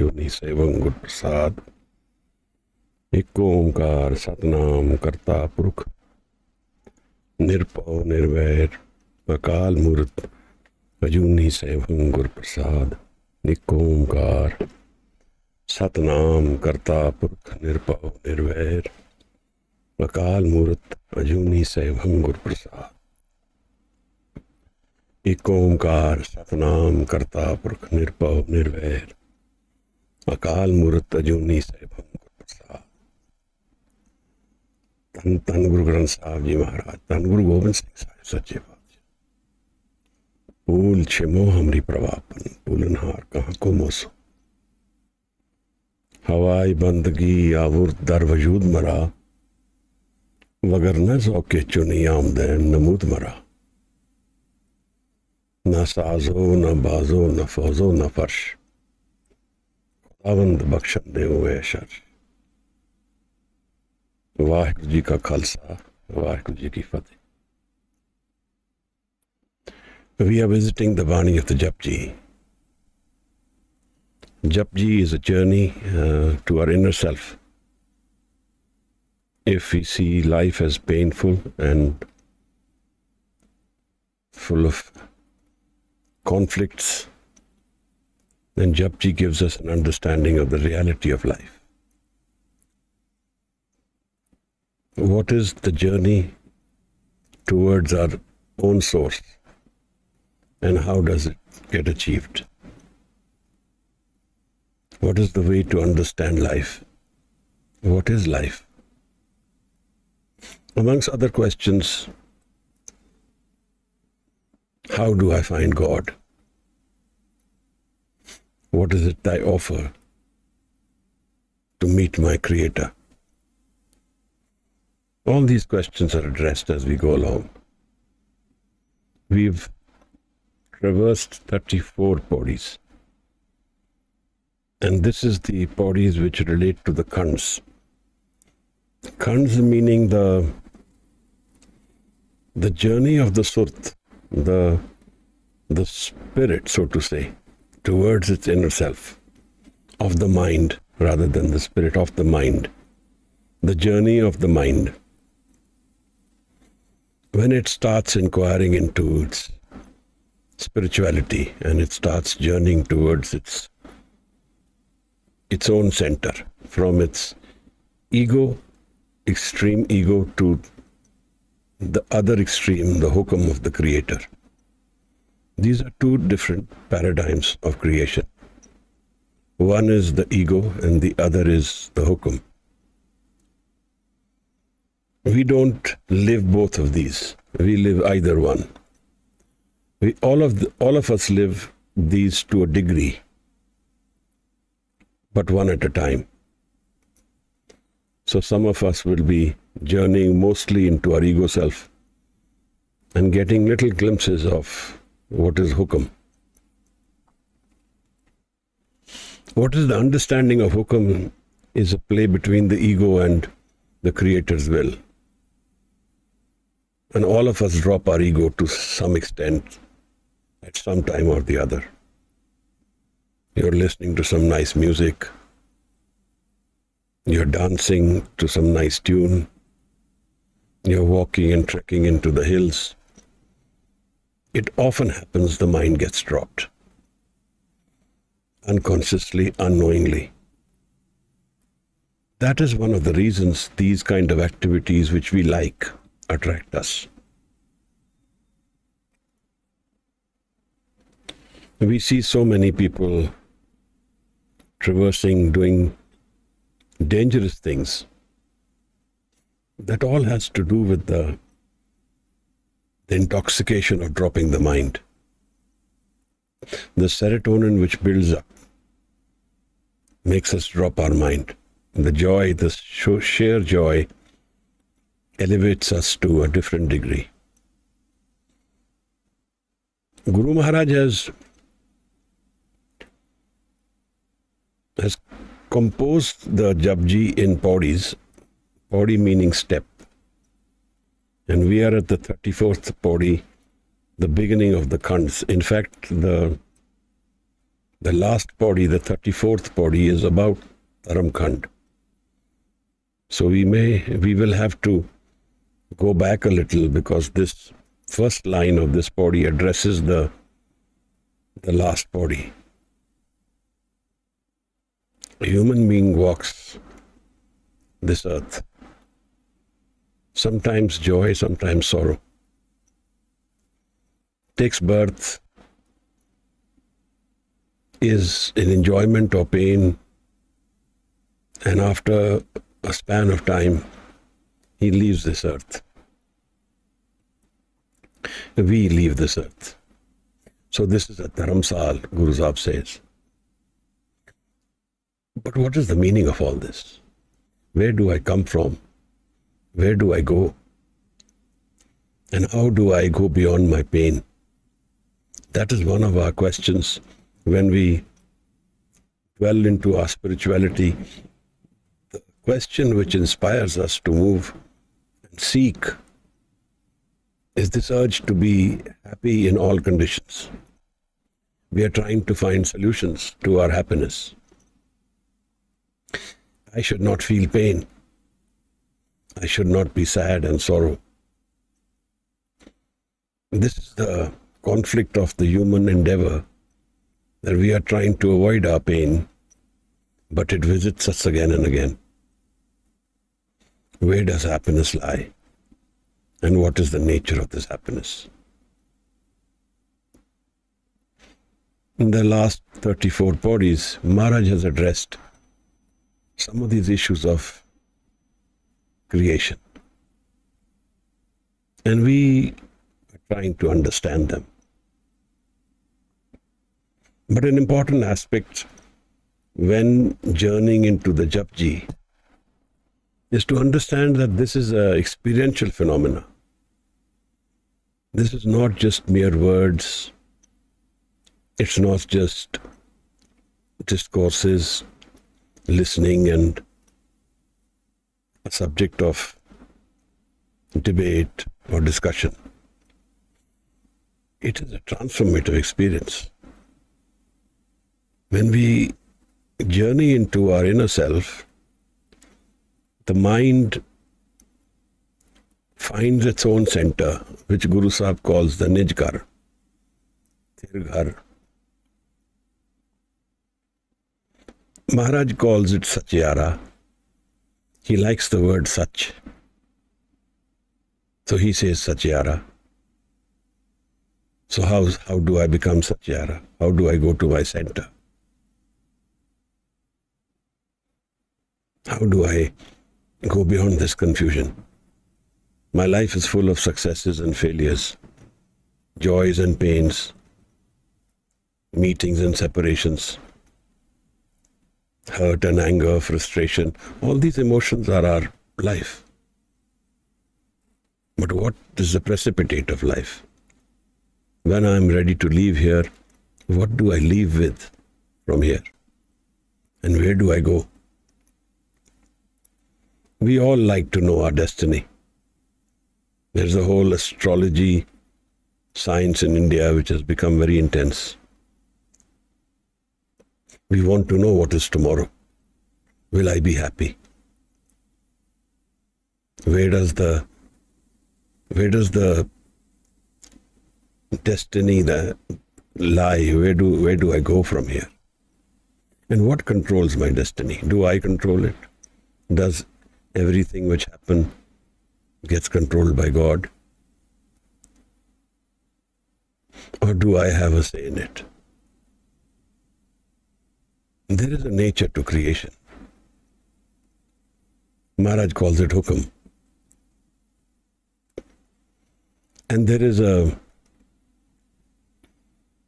अजूनी सेवं गुर प्रसाद। एक ओंकार सतनाम करता पुरख निरपौ निर्वैर अकाल मूर्त अजूनी सेवं गुर प्रसाद। एक ओंकार सतनाम करता पुरख निरपौ निर्वैर अकाल मूर्त अजूनी सेवं गुर प्रसाद। एक ओंकार सतनाम करता पुरख निरपौ निर्वैर अकाल मूर्त अजूनी सेवं गुर प्रसाद। धन धन गुरु ग्रंथ साहब जी महाराज, धन गुरु गोबिंद सिंह साहिब सच्चे पातशाह। फूल छिमो हमरी प्रवापन, फूलनहार कहाँ को मोसो। हवाई बंदगी आवर दर वजूद मरा, वगर न जौके चुनी आमदैन नमूद मरा। न साजो न बाजो न फौजो न फर्श, खुदावंद बख्शन दे हुए शर। वाहिगुरु जी का खालसा, वाहिगुरु जी की फतेह। We are visiting the Baani of the JAPJI. JAPJI is a journey to our inner self. If we see life as painful and full of conflicts, then JAPJI gives us an understanding of the reality of life. What is the journey towards our own source, and how does it get achieved? What is the way to understand life? What is life? Amongst other questions, how do I find God? What is it I offer to meet my Creator? All these questions are addressed as we go along. We've traversed 34 pauris, and this is the pauris which relate to the khands. Khands meaning the journey of the surt, the spirit, so to say, towards its inner self, of the mind rather than the spirit of the mind, the journey of the mind. When it starts inquiring into its spirituality and it starts journeying towards its own center, from its ego, extreme ego, to the other extreme, the hukum of the Creator. These are two different paradigms of creation. One is the ego and the other is the hukum. We don't live both of these. We live either one. All of us live these to a degree, but one at a time. So some of us will be journeying mostly into our ego self and getting little glimpses of what is hukum. What is the understanding of hukum is a play between the ego and the Creator's will. And all of us drop our ego to some extent at some time or the other. You're listening to some nice music. You're dancing to some nice tune. You're walking and trekking into the hills. It often happens the mind gets dropped. Unconsciously, unknowingly. That is one of the reasons these kind of activities which we like attract us. We see so many people traversing, doing dangerous things. That all has to do with the intoxication of dropping the mind. The serotonin which builds up makes us drop our mind. The joy, the sheer joy, elevates us to a different degree. Guru Maharaj has composed the JAPJI in pauris, pauri meaning step. And we are at the 34th pauri, the beginning of the khands. In fact, the The last pauri, the 34th pauri, is about Dharamkhand. So we will have to go back a little, because this first line of this pauri addresses the last pauri. A human being walks this earth. Sometimes joy, sometimes sorrow. Takes birth, is in enjoyment or pain, and after a span of time, he leaves this earth. We leave this earth. So this is a dharamsal, Guru Sahib says. But what is the meaning of all this? Where do I come from? Where do I go? And how do I go beyond my pain? That is one of our questions when we dwell into our spirituality. The question which inspires us to move and seek is this urge to be happy in all conditions. We are trying to find solutions to our happiness. I should not feel pain. I should not be sad and sorrow. This is the conflict of the human endeavor, that we are trying to avoid our pain, but it visits us again and again. Where does happiness lie? And what is the nature of this happiness? In the last 34 pauris, Maharaj has addressed some of these issues of creation. And we are trying to understand them. But an important aspect when journeying into the JAPJI is to understand that this is an experiential phenomena. This is not just mere words. It's not just discourses, listening, and a subject of debate or discussion. It is a transformative experience. When we journey into our inner self, the mind finds its own center, which Guru Sahib calls the Nij Ghar, Thir Ghar. Maharaj calls it Satyara. He likes the word Sach. So he says Satyara. So how do I become Satyara? How do I go to my center? How do I go beyond this confusion? My life is full of successes and failures, joys and pains, meetings and separations, hurt and anger, frustration. All these emotions are our life. But what is the precipitate of life? When I am ready to leave here, what do I leave with from here? And where do I go? We all like to know our destiny. There's a whole astrology science in India which has become very intense. We want to know what is tomorrow. Will I be happy? Where does the destiny lie? Where do I go from here? And what controls my destiny? Do I control it? Does everything which happens gets controlled by God? Or do I have a say in it? There is a nature to creation. Maharaj calls it hukam. And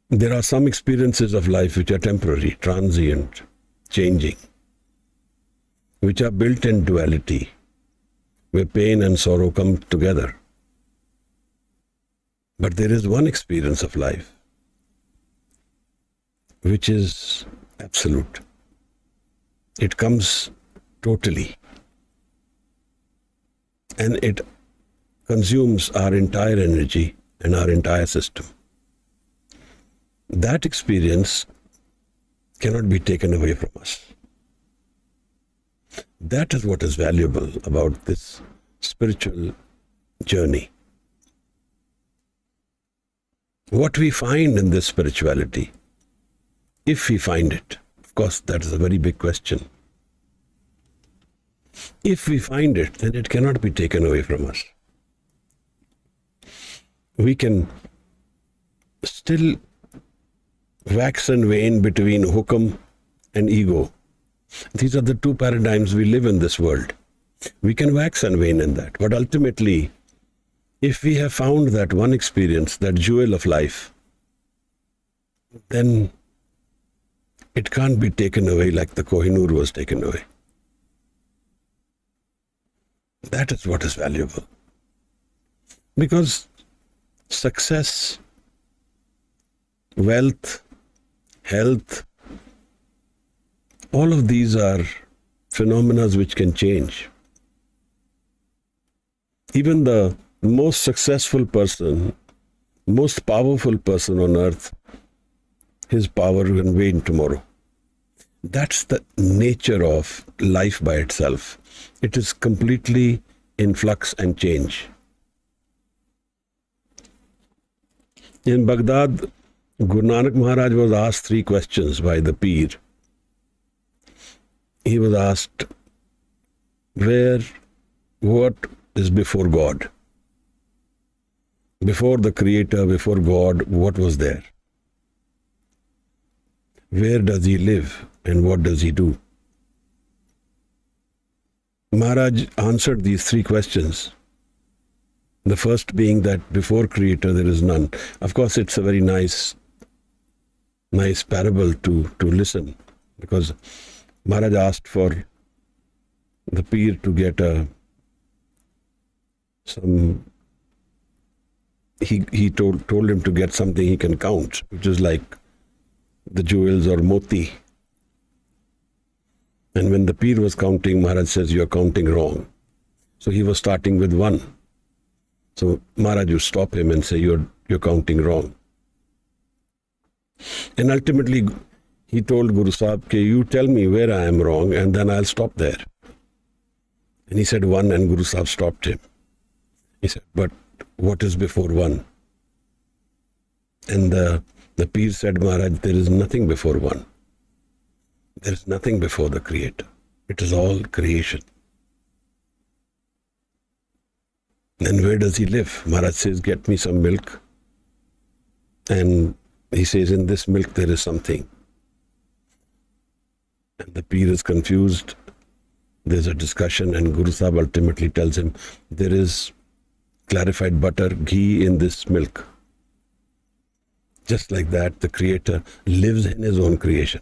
there are some experiences of life which are temporary, transient, changing, which are built in duality, where pain and sorrow come together. But there is one experience of life which is absolute. It comes totally, and it consumes our entire energy and our entire system. That experience cannot be taken away from us. That is what is valuable about this spiritual journey. What we find in this spirituality, if we find it, of course, that is a very big question. If we find it, then it cannot be taken away from us. We can still wax and wane between hukam and ego. These are the two paradigms we live in this world. We can wax and wane in that. But ultimately, if we have found that one experience, that jewel of life, then it can't be taken away like the Kohinoor was taken away. That is what is valuable. Because success, wealth, health, all of these are phenomena which can change. Even the most successful person, most powerful person on earth, his power can wane tomorrow. That's the nature of life by itself. It is completely in flux and change. In Baghdad, Guru Nanak Maharaj was asked 3 questions by the Peer. He was asked, what is before God? Before the Creator, before God, what was there? Where does he live and what does he do? Maharaj answered these 3 questions. The first being that before Creator there is none. Of course, it's a very nice parable to listen, because Maharaj asked for the Peer to get he told him to get something he can count, which is like the jewels or moti. And when the Peer was counting, Maharaj says, "You are counting wrong." So he was starting with 1. So Maharaj would stop him and say, "You're counting wrong." And ultimately, he told Guru Sahib, "Okay, you tell me where I am wrong, and then I'll stop there." And he said 1, and Guru Sahib stopped him. He said, "But what is before 1? And the Peer said, "Maharaj, there is nothing before 1. There is nothing before the Creator. It is all creation." Then where does he live? Maharaj says, "Get me some milk." And he says, "In this milk there is something." And the Peer is confused. There's a discussion, and Guru Sahib ultimately tells him, "There is clarified butter, ghee in this milk." Just like that, the Creator lives in his own creation.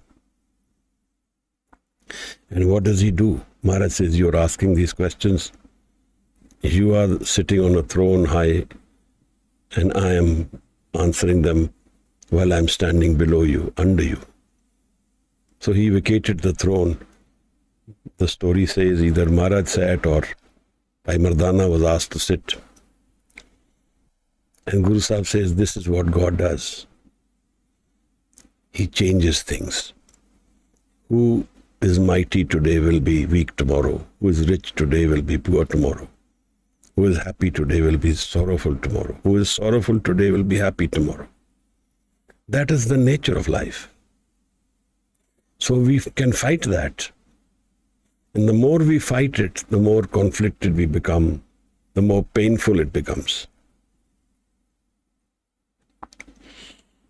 And what does he do? Maharaj says, "You're asking these questions. You are sitting on a throne high, and I am answering them while I'm standing below you, under you." So he vacated the throne. The story says either Maharaj sat or Bhai Mardana was asked to sit. And Guru Sahib says, this is what God does. He changes things. Who is mighty today will be weak tomorrow. Who is rich today will be poor tomorrow. Who is happy today will be sorrowful tomorrow. Who is sorrowful today will be happy tomorrow. That is the nature of life. So we can fight that. And the more we fight it, the more conflicted we become, the more painful it becomes.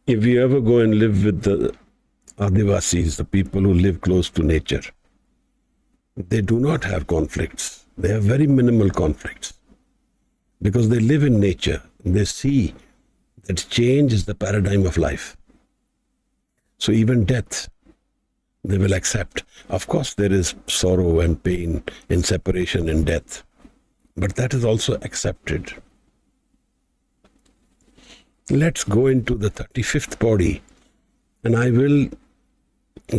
If we ever go and live with the Adivasis, the people who live close to nature, they do not have conflicts. They have very minimal conflicts because they live in nature. They see that change is the paradigm of life. So even death, they will accept. Of course, there is sorrow and pain in separation and death, but that is also accepted. Let's go into the 35th Pauri, and I will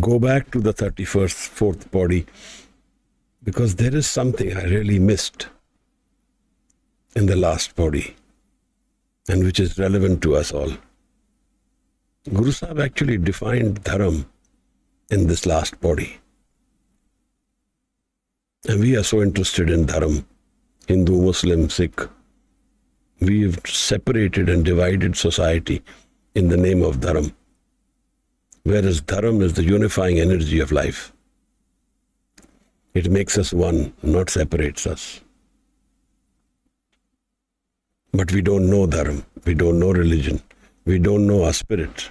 go back to the 4th Pauri because there is something I really missed in the last Pauri and which is relevant to us all. Guru Sahib actually defined dharam in this last body. And we are so interested in Dharma, Hindu, Muslim, Sikh. We've separated and divided society in the name of Dharma, whereas Dharma is the unifying energy of life. It makes us one, not separates us. But we don't know Dharma, we don't know religion, we don't know our spirit.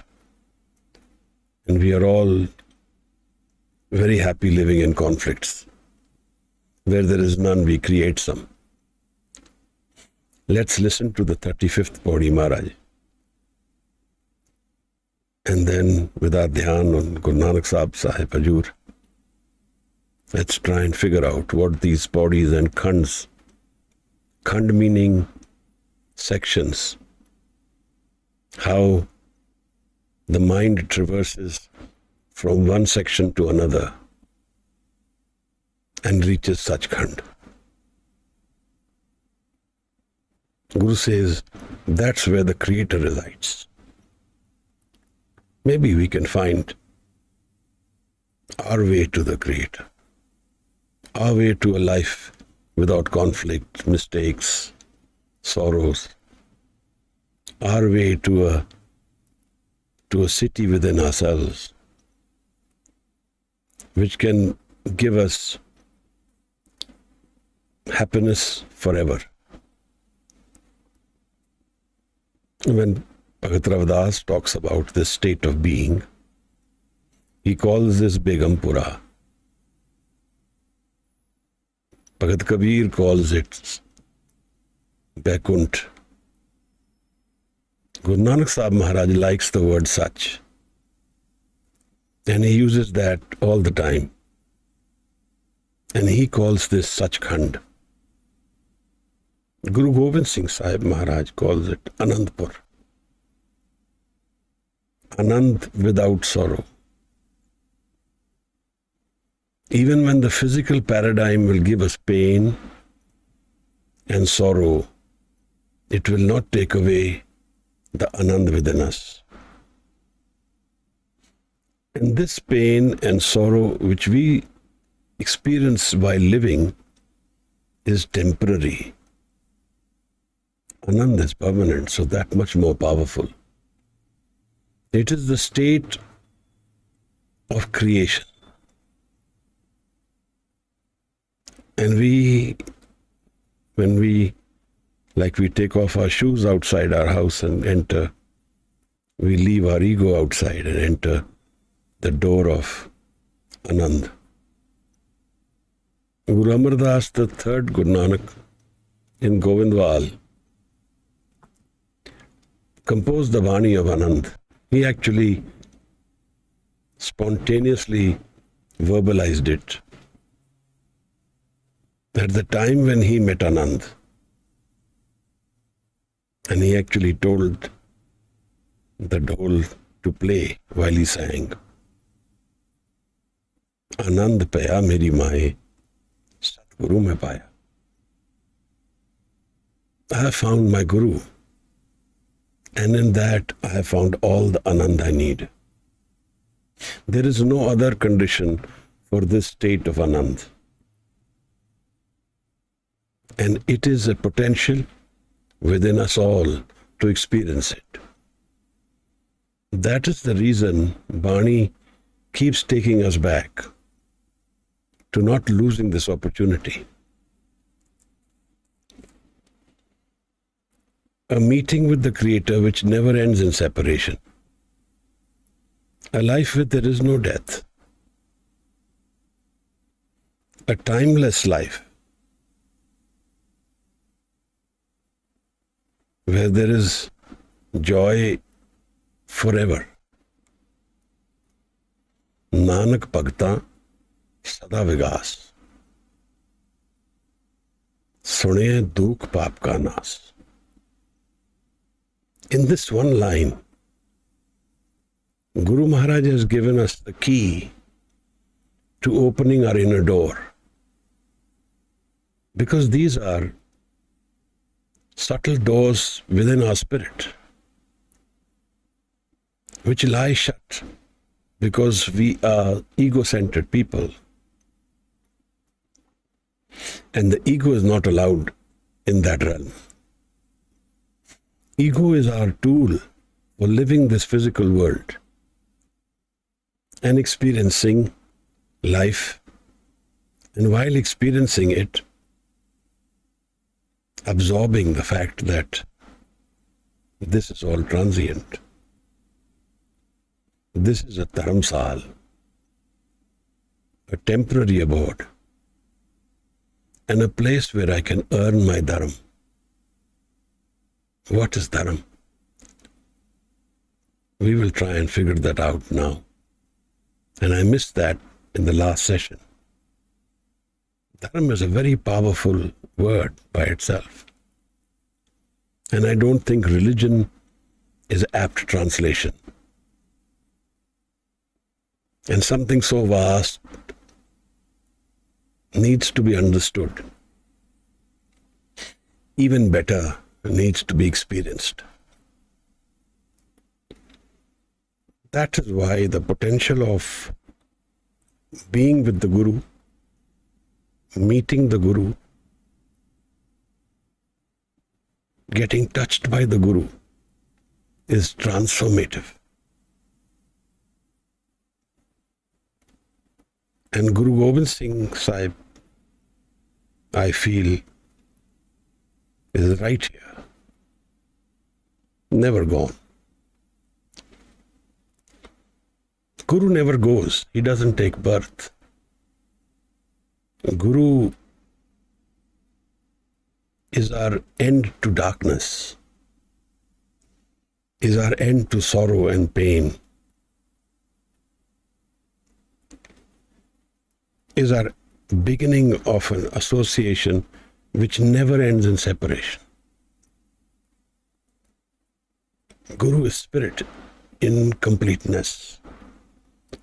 And we are all very happy living in conflicts. Where there is none, we create some. Let's listen to the 35th Pauri Maharaj. And then with our dhyan on Guru Nanak Sahib Sahib Hajur, let's try and figure out what these bodies and khands, khand meaning sections, how the mind traverses from one section to another and reaches such khand. Guru says that's where the Creator resides. Maybe we can find our way to the Creator, our way to a life without conflict, mistakes, sorrows, our way to a city within ourselves, which can give us happiness forever. When Bhagat Ravdas talks about this state of being, he calls this Begumpura. Bhagat Kabir calls it Vaikunt. Guru Nanak Sahib Maharaj likes the word Sach, and he uses that all the time. And he calls this Sachkhand. Guru Gobind Singh Sahib Maharaj calls it Anandpur. Anand without sorrow. Even when the physical paradigm will give us pain and sorrow, it will not take away the Anand within us. And this pain and sorrow which we experience while living is temporary. Anand is permanent, so that much more powerful. It is the state of creation. And when we take off our shoes outside our house and enter, we leave our ego outside and enter the door of Anand. Guru Amar Das, the third Guru Nanak, in Govindwal, composed the Bani of Anand. He actually spontaneously verbalized it. At the time when he met Anand, and he actually told the dhol to play while he sang. Anand paya meri maaye, Satguru mein paya. I have found my Guru, and in that I have found all the Anand I need. There is no other condition for this state of Anand. And it is a potential within us all to experience it. That is the reason Bani keeps taking us back to not losing this opportunity. A meeting with the Creator which never ends in separation. A life where there is no death. A timeless life where there is joy forever. Nanak Bhagta Sada Vigas. Sune Dukh Paap Ka Nas. In this one line, Guru Maharaj has given us the key to opening our inner door. Because these are subtle doors within our spirit, which lie shut because we are ego-centered people. And the ego is not allowed in that realm. Ego is our tool for living this physical world and experiencing life. And while experiencing it, absorbing the fact that this is all transient. This is a dharamsal, a temporary abode, and a place where I can earn my dharam. What is dharam? We will try and figure that out now. And I missed that in the last session. Dharam is a very powerful word by itself. And I don't think religion is apt translation. And something so vast needs to be understood. Even better, needs to be experienced. That is why the potential of being with the Guru, meeting the Guru, getting touched by the Guru is transformative. And Guru Gobind Singh Sahib, I feel, is right here. Never gone. Guru never goes. He doesn't take birth. Guru is our end to darkness, is our end to sorrow and pain, is our beginning of an association which never ends in separation. Guru is spirit in completeness,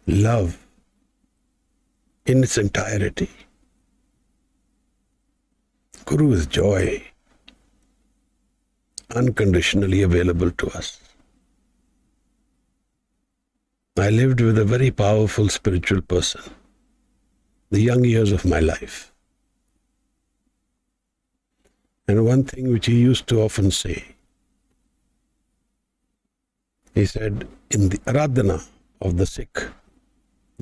love in its entirety. Guru is joy, unconditionally available to us. I lived with a very powerful spiritual person, the young years of my life. And one thing which he used to often say, he said, in the Aradhana of the Sikh,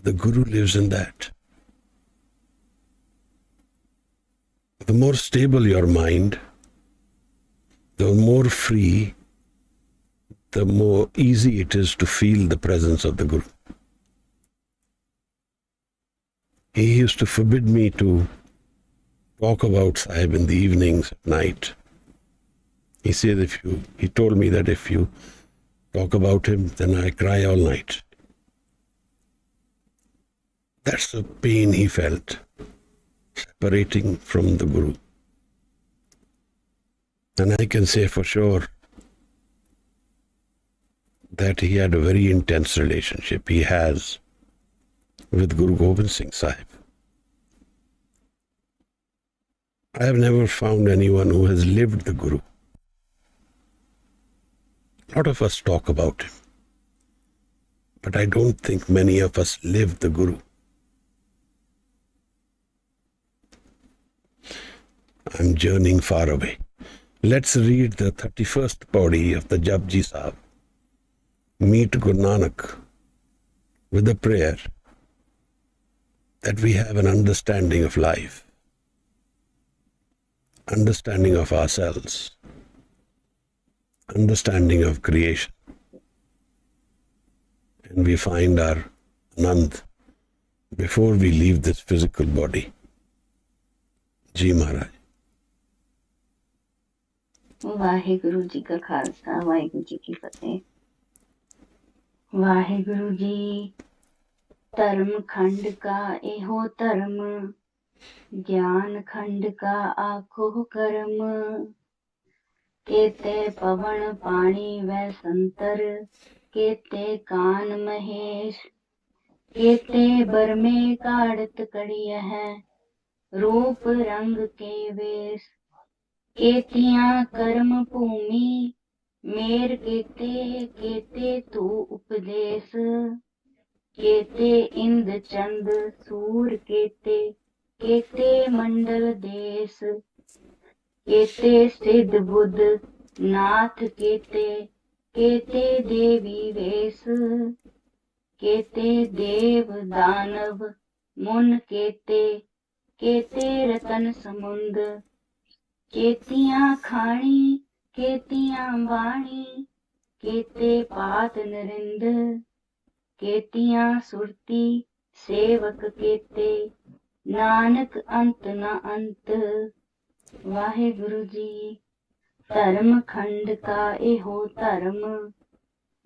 the Guru lives in that. The more stable your mind, the more free, the more easy it is to feel the presence of the Guru. He used to forbid me to talk about Sahib in the evenings, at night. He said, he told me that if you talk about him, then I cry all night. That's the pain he felt, separating from the Guru. And I can say for sure that he had a very intense relationship. He has with Guru Gobind Singh Sahib. I have never found anyone who has lived the Guru. A lot of us talk about him, but I don't think many of us live the Guru. I'm journeying far away. Let's read the 31st Pauri of the JAPJI Sahib. Meet Guru Nanak with a prayer that we have an understanding of life, understanding of ourselves, understanding of creation, and we find our Anand before we leave this physical body. Ji Maharaj. Waheguru ji का खालसा वाहेगुरु जी की फतेह। वाहेगुरु जी धर्म खंड का एहो धर्म, ज्ञान खंड का आखो कर्म, केते पवन पानी व संतर, केते कान महेश, केते बरमे काढ़त कड़िय है, रूप रंग के वेश, केतियां कर्म भूमि, मेर केते केते तू उपदेश, केते इंद चंद सूर केते, केते मंडल देश, केते सिद्ध बुद्ध नाथ केते, केते देवी वेश, केते देव दानव मुन केते, केते रतन समुंद, केतियां खाणी, केतियां बाणी, केते पात नरिंद, केतियां सुरती सेवक केते, नानक अंत न अंत। वाहेगुरु जी। धर्म खंड का एहो धर्म,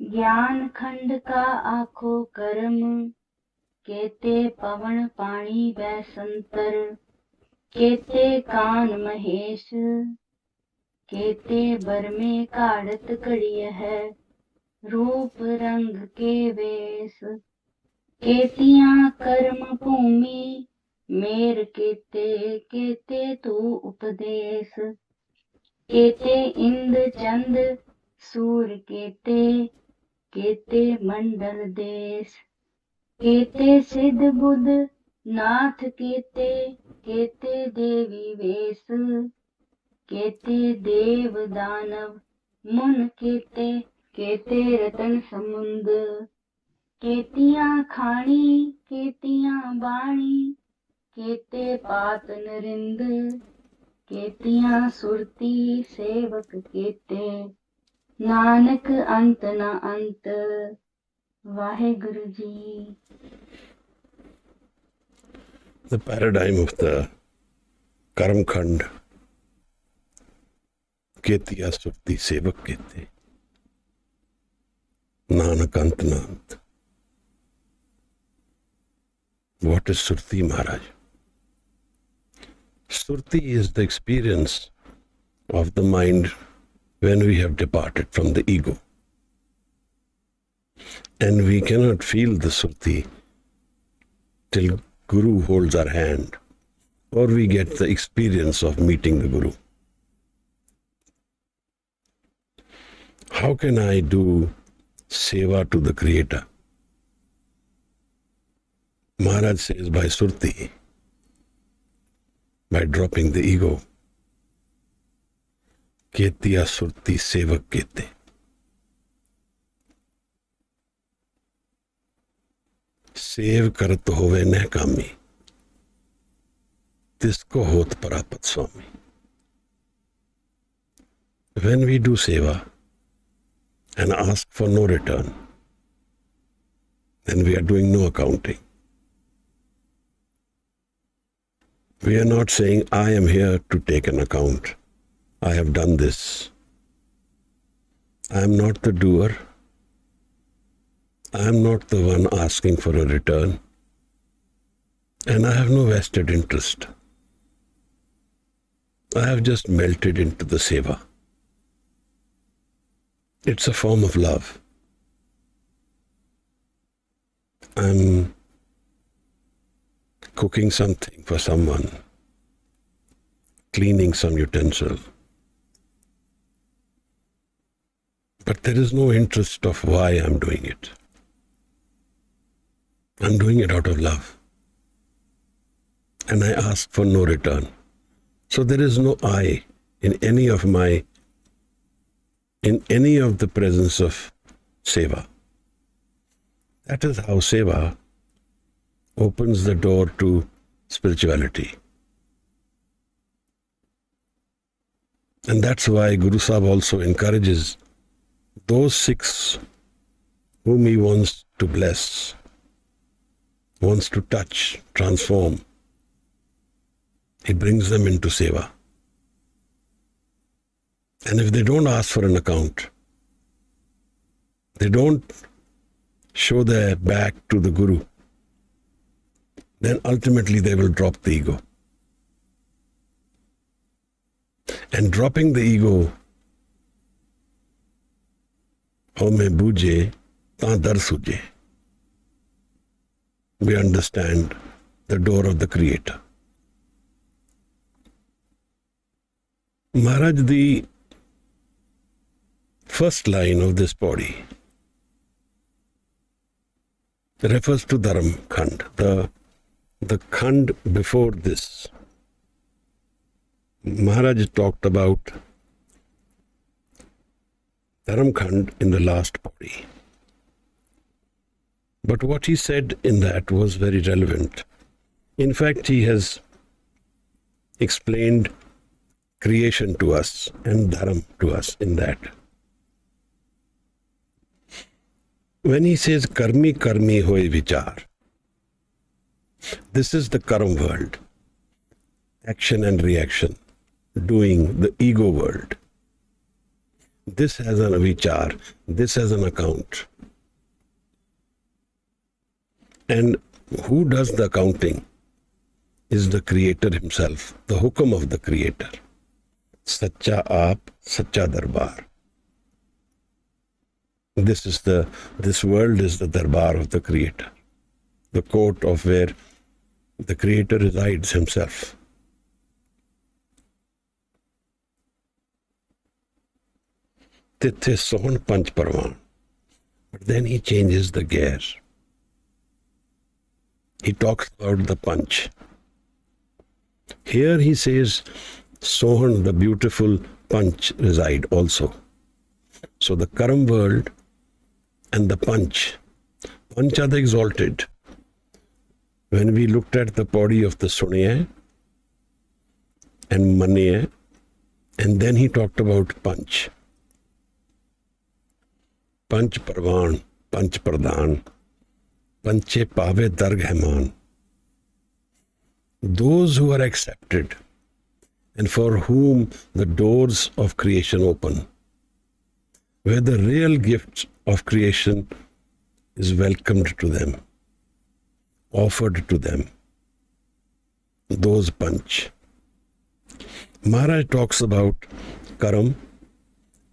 ज्ञान खंड का आखो कर्म, केते पवन पानी व संतर, केते कान महेश, केते बर में काढ़त कड़िय है, रूप रंग के वेश, केतियां कर्म भूमि मेर केते, केते तू उपदेश, केते इंद चंद सूर केते, केते मंडल देश, केते सिद्ध बुद्ध नाथ केते, केते देवी वेश, केते देव दानव मुन केते, केते रतन समुंद, केतियां खाणी, केतियां बाणी, केते पात नरिंद, केतियां सुरती सेवक केते, नानक अंत न अंत। Waheguru ji. The paradigm of the Karm Khand, Ketiya Surti Sevak Kete, Nanak Ant Nant. What is Surti, Maharaj? Surti is the experience of the mind when we have departed from the ego. And we cannot feel the Surti till Guru holds our hand or we get the experience of meeting the Guru. How can I do seva to the Creator? Maharaj says by Surti, by dropping the ego. Ketiya Surti Sevak Kete. Save करत होवे न कामी, तिसको होत परापत स्वामी. When we do seva and ask for no return, then we are doing no accounting. We are not saying, I am here to take an account. I have done this. I am not the doer. I am not the one asking for a return. And I have no vested interest. I have just melted into the seva. It's a form of love. I'm cooking something for someone, cleaning some utensil. But there is no interest of why I'm doing it. I'm doing it out of love. And I ask for no return. So there is no I in any of the presence of seva. That is how seva opens the door to spirituality. And that's why Guru Sahib also encourages those Sikhs whom he wants to bless, wants to touch, transform. He brings them into seva. And if they don't ask for an account, they don't show their back to the Guru, then ultimately they will drop the ego. And dropping the ego, home buje, ta dar suje. We understand the door of the Creator. Maharaj, the first line of this body refers to Dharam Khand. The Khand before this, Maharaj talked about Dharam Khand in the last Pauri. But what he said in that was very relevant. In fact, he has explained creation to us and Dharam to us in that. When he says karmi karmi hoy vichar, this is the karma world, action and reaction, doing, the ego world. This has an vichar, this has an account. And who does the accounting is the creator himself, the hukam of the creator. Sacha aap, sacha darbar. This world is the darbar of the creator, the court of where the creator resides himself. Tithe sohan panch parvan. But then he changes the gear. He talks about the punch. Here he says, Sohan, the beautiful punch, reside also. So the Karam world and the punch are the exalted. When we looked at the body of the Suniya and Maniya, and then he talked about punch. Panch Parvan, Panch Pradhan, Panche Pave Darghaman. Those who are accepted and for whom the doors of creation open, where the real gift of creation is welcomed to them, offered to them, those punch. Maharaj talks about Karam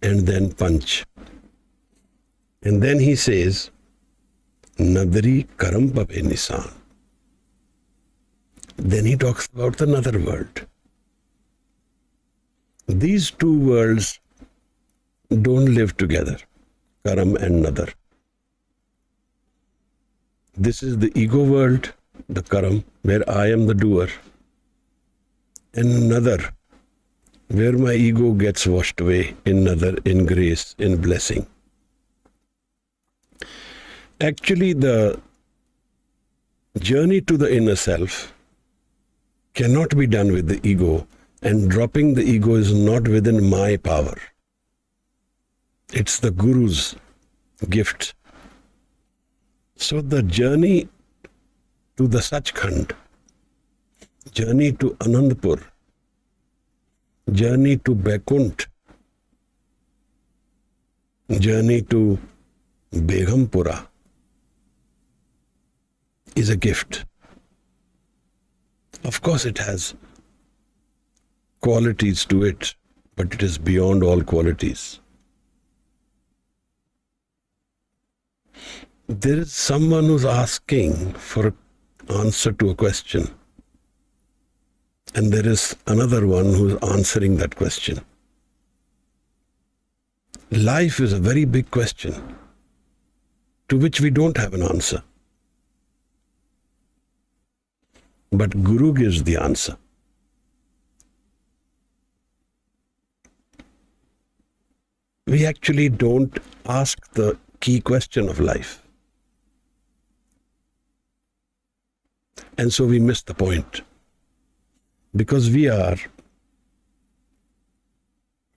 and then punch. And then he says, Nadri Karam Pave Nisan. Then he talks about the nether world. These two worlds don't live together, Karam and nether. This is the ego world, the Karam, where I am the doer, and nether, where my ego gets washed away in nether, in grace, in blessing. Actually, the journey to the inner self cannot be done with the ego, and dropping the ego is not within my power. It's the Guru's gift. So the journey to the Sachkhand, journey to Anandpur, journey to Vaikuntha, journey to Begampura is a gift. Of course, it has qualities to it, but it is beyond all qualities. There is someone who's asking for an answer to a question, and there is another one who's answering that question. Life is a very big question to which we don't have an answer. But Guru gives the answer. We actually don't ask the key question of life. And so we miss the point. Because we are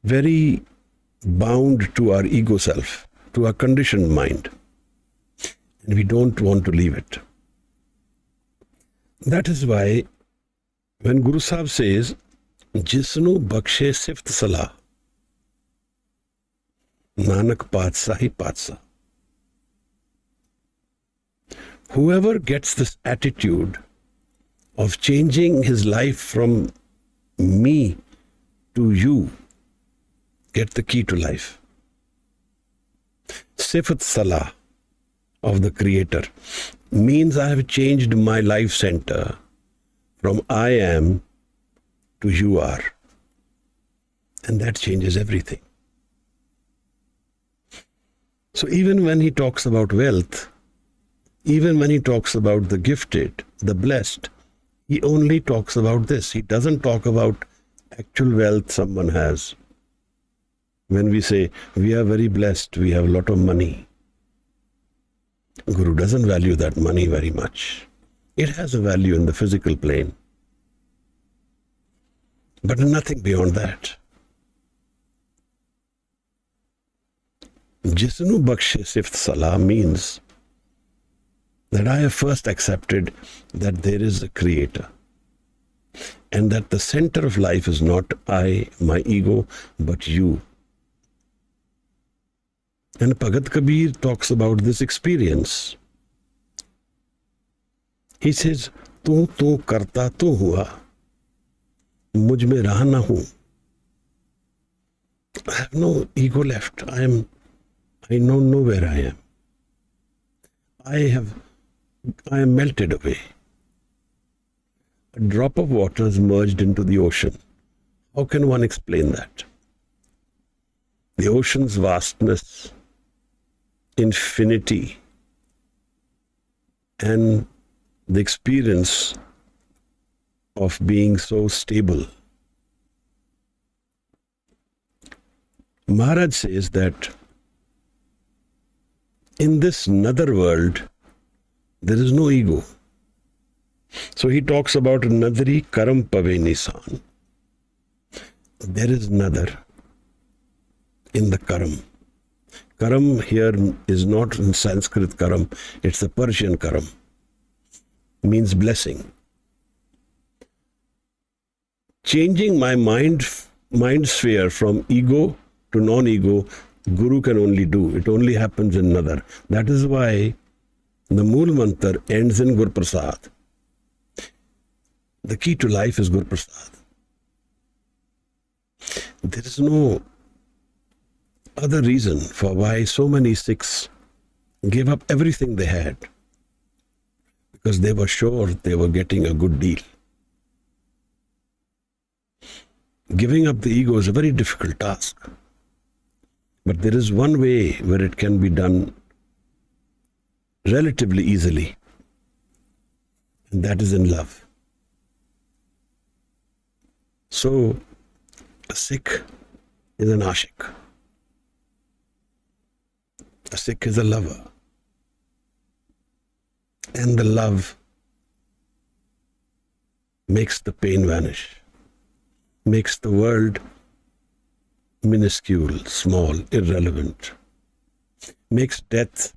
very bound to our ego self, to our conditioned mind. And we don't want to leave it. That is why when Guru Sahib says, Jisnu bakshe sift salah, Nanak Patsah hi Patsah. Whoever gets this attitude of changing his life from me to you, get the key to life. Sifat Salah of the Creator means I have changed my life center from I am to you are. And that changes everything. So even when he talks about wealth, Even when he talks about the gifted, the blessed, he only talks about this. He doesn't talk about actual wealth someone has. When we say, we are very blessed, we have a lot of money, Guru doesn't value that money very much. It has a value in the physical plane, but nothing beyond that. Jisnu Bakshe Sift Salah means that I have first accepted that there is a creator and that the center of life is not I, my ego, but you. And Bhagat Kabir talks about this experience. He says, tu karta tu hua, mujh mein raha na hu. I have no ego left. I don't know where I am. I am melted away. A drop of water is merged into the ocean. How can one explain that? The ocean's vastness, infinity, and the experience of being so stable. Maharaj says that in this nether world, there is no ego. So he talks about nadri karam pave nisan. There is nether in the karam. Karam here is not in Sanskrit karam, it's a Persian karam. Means blessing. Changing my mind sphere from ego to non-ego, Guru can only do. It only happens in another. That is why the Mool Mantra ends in Gur Prasad. The key to life is Gur Prasad. There is no other reason for why so many Sikhs gave up everything they had, because they were sure they were getting a good deal. Giving up the ego is a very difficult task. But there is one way where it can be done relatively easily, and that is in love. So, a Sikh is an ashik. A Sikh is a lover. And the love makes the pain vanish, makes the world minuscule, small, irrelevant, makes death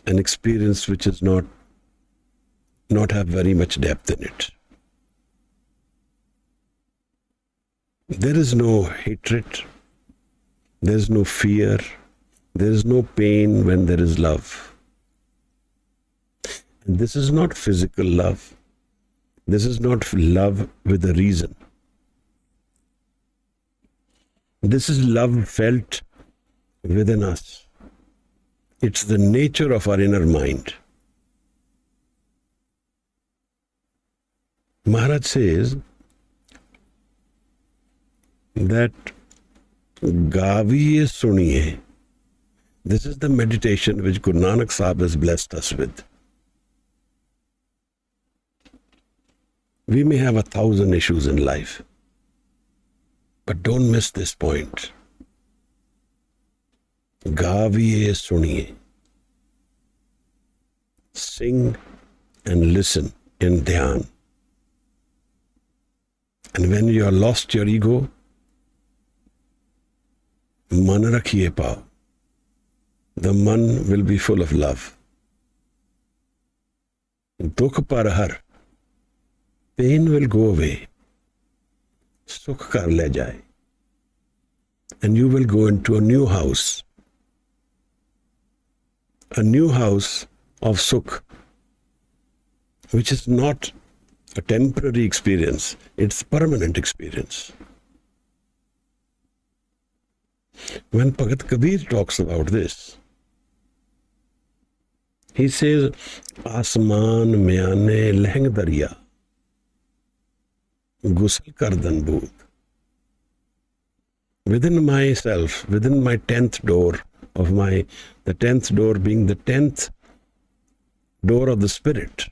an experience which is not have very much depth in it. There is no hatred, there is no fear, there is no pain when there is love. And this is not physical love. This is not love with a reason. This is love felt within us. It's the nature of our inner mind. Maharaj says that Gaviye Suniye. This is the meditation which Guru Nanak Sahib has blessed us with. We may have 1,000 issues in life, but don't miss this point. Gaviye Suniye. Sing and listen in dhyan. And when you have lost your ego, man rakhiye pao. The man will be full of love. Dukh par har. Pain will go away. Sukh kar le jaye. And you will go into a new house. A new house of sukh, which is not a temporary experience, it's a permanent experience. When Bhagat Kabir talks about this, he says, Asman myane leheng darya, gusl kardan bood. Within myself, within my 10th door of the 10th door being the 10th door of the spirit.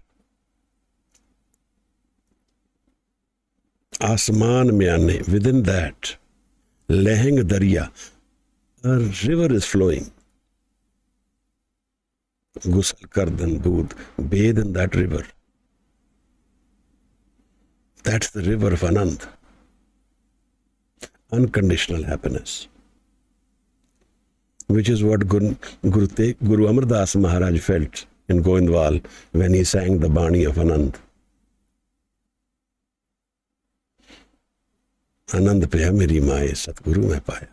Asman Myane, within that, Leheng Darya, a river is flowing. Gusal Kardan Dood, bathe in that river. That's the river of Anand. Unconditional happiness. Which is what Guru Amar Das Maharaj felt in Goindwal when he sang the Baani of Anand. Anand paya meri maaye, Satguru mein paya.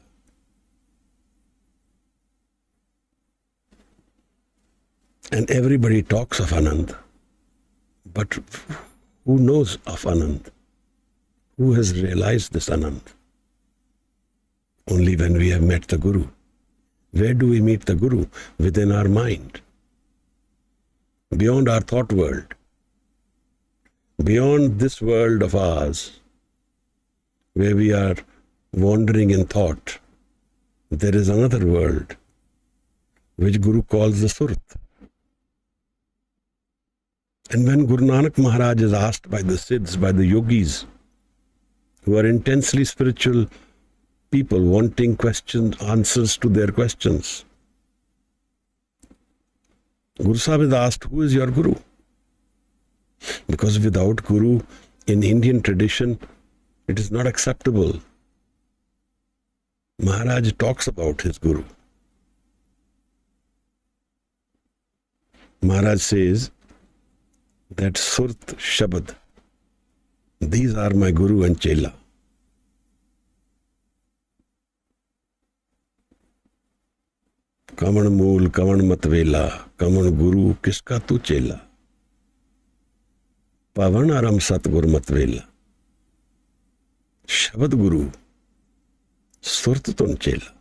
And everybody talks of Anand. But who knows of Anand? Who has realized this Anand? Only when we have met the Guru. Where do we meet the Guru? Within our mind. Beyond our thought world. Beyond this world of ours, where we are wandering in thought, there is another world, which Guru calls the Surat. And when Guru Nanak Maharaj is asked by the Siddhs, by the yogis, who are intensely spiritual people wanting answers to their questions, Guru Sahib is asked, who is your Guru? Because without Guru, in Indian tradition, it is not acceptable. Maharaj talks about his Guru. Maharaj says that Surat Shabad, these are my Guru and Chela. Kaman Mool, Kaman Matvela, Kaman Guru, Kiska tu Chela. Pavan Aram Sat Gurmat Vela. Shabad Guru, Surat Tun Chela.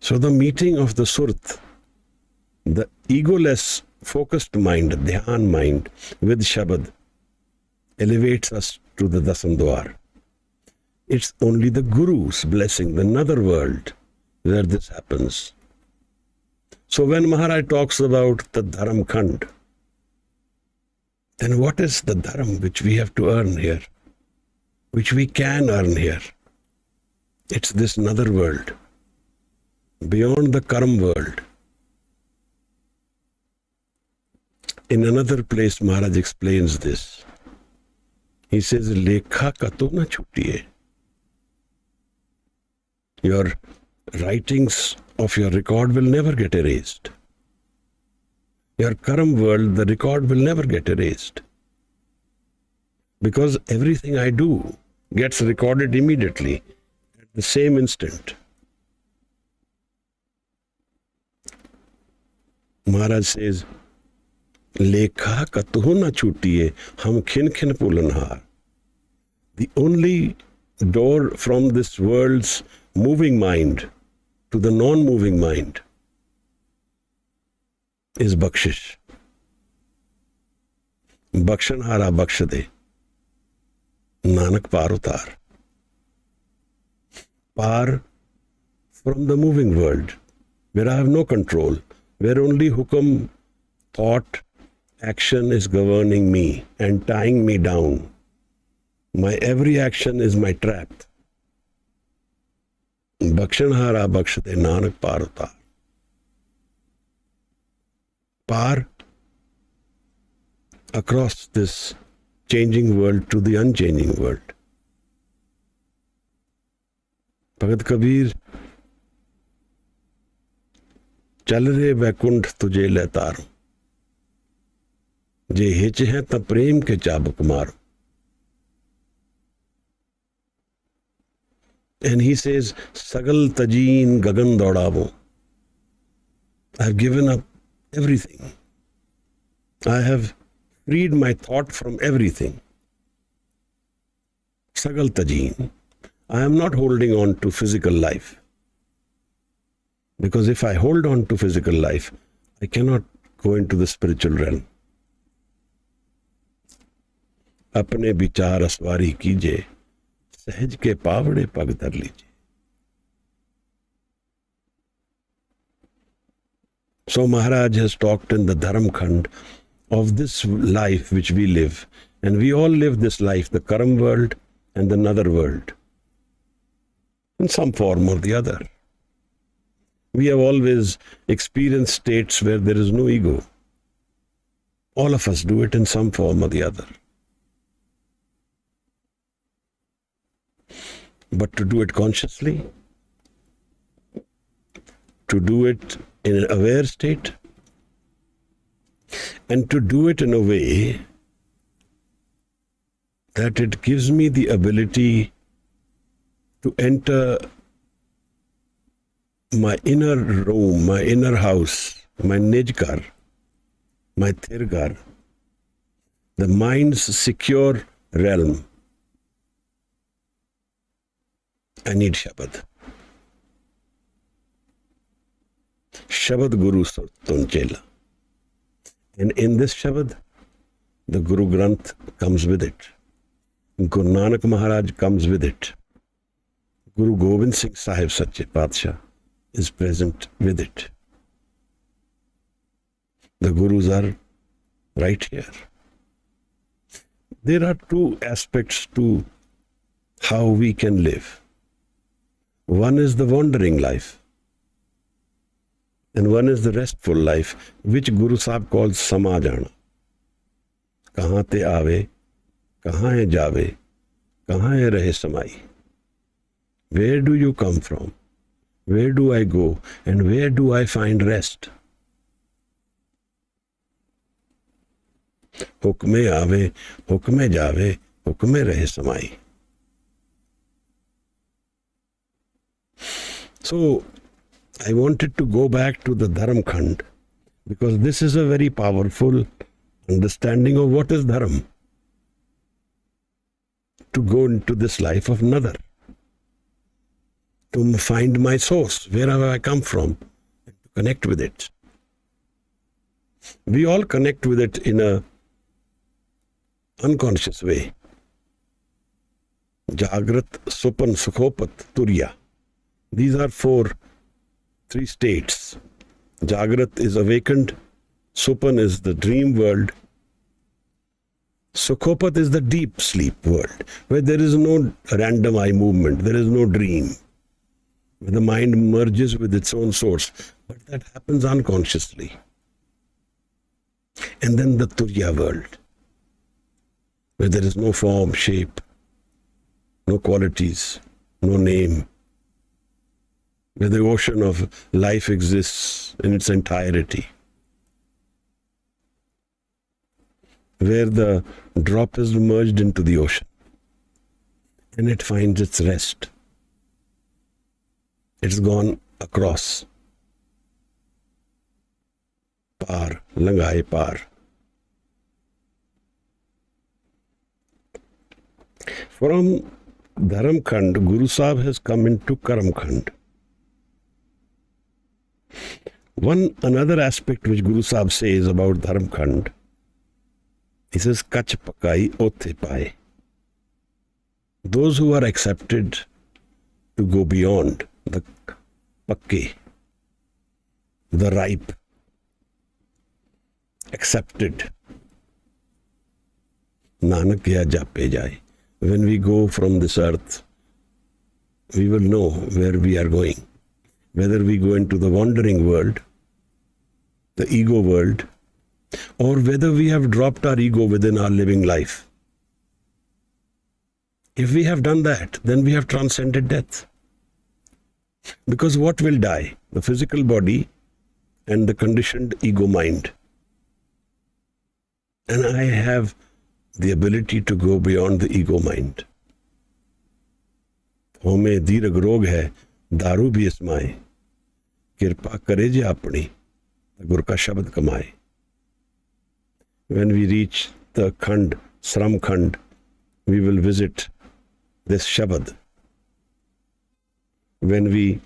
So the meeting of the Surat, the egoless, focused mind, Dhyan mind, with Shabad, elevates us to the Dasam Dwar. It's only the Guru's blessing, the another world, where this happens. So when Maharaj talks about the Dharam Khand, then what is the Dharam which we have to earn here? Which we can earn here? It's this another world, beyond the Karam world. In another place, Maharaj explains this. He says, Lekha ka to na chutiye. Your writings of your record will never get erased. Your Karam world, the record will never get erased. Because everything I do gets recorded immediately, at the same instant. Maharaj says, Lekha katuh na chutiye, hum khin khin pulanhar. The only door from this world's moving mind to the non-moving mind is bakshish. Bakshanhara bakshade. Nanak par utar. Par from the moving world, where I have no control, where only hukum, thought, action is governing me and tying me down. My every action is my trap. Bakshanhara bakshade Nanak par utar. Par across this changing world to the unchanging world. Bhagat Kabir, chal re Vaikunth tujhe le taaro. Je hich hai ta prem ke chabuk maaro. And he says, Sagal tajeen gagan daudavo. I have given up everything. I have freed my thought from everything. Sagal tajeen. I am not holding on to physical life. Because if I hold on to physical life, I cannot go into the spiritual realm. Apne vichar aswari kije, सहज के पावड़े पग धर लीजिए. So Maharaj has talked in the Dharam Khand of this life which we live. And we all live this life, the Karam world and the Nadar world, in some form or the other. We have always experienced states where there is no ego. All of us do it in some form or the other. But to do it consciously, to do it in an aware state, and to do it in a way that it gives me the ability to enter my inner room, my inner house, my Nejkar, my Thirgar, the mind's secure realm. I need Shabad. Shabad Guru Sarton Chela. And in this Shabad, the Guru Granth comes with it. Guru Nanak Maharaj comes with it. Guru Gobind Singh Sahib Sache Padshah is present with it. The Gurus are right here. There are two aspects to how we can live. One is the wandering life, and one is the restful life, which Guru Sahib calls Samajana. Kahan te aave, kahan hai jaave, kahan hai rahe samai. Where do you come from? Where do I go? And where do I find rest? Hukme aave, hukme jaave, hukme rahe samai. So, I wanted to go back to the Dharam Khand because this is a very powerful understanding of what is Dharam. To go into this life of Nadar. To find my source, where have I come from, and to connect with it. We all connect with it in a unconscious way. Jagrat, Supan, Sukhopat, Turiya. These are three states. Jagrat is awakened, Supan is the dream world, Sukhopat is the deep sleep world, where there is no random eye movement, there is no dream, where the mind merges with its own source, but that happens unconsciously. And then the Turiya world, where there is no form, shape, no qualities, no name, where the ocean of life exists in its entirety, where the drop is merged into the ocean and it finds its rest. It's gone across. Par, langai par. From Dharam Khand, Guru Sahib has come into Karam Khand. Another aspect which Guru Sahib says about Dharam Khand, he says, Kach pakai othe paye. Those who are accepted to go beyond the pakke, the ripe, accepted. Nanak ya JAPJI. When we go from this earth, we will know where we are going. Whether we go into the wandering world, the ego world, or whether we have dropped our ego within our living life. If we have done that, then we have transcended death. Because what will die? The physical body and the conditioned ego mind. And I have the ability to go beyond the ego mind. Home dirag rog hai, daru bhi ismaye. Kirpa करे जे अपनी, गुरु का शब्द कमाए. When we reach the Khand, Sram Khand, we will visit this Shabad. When we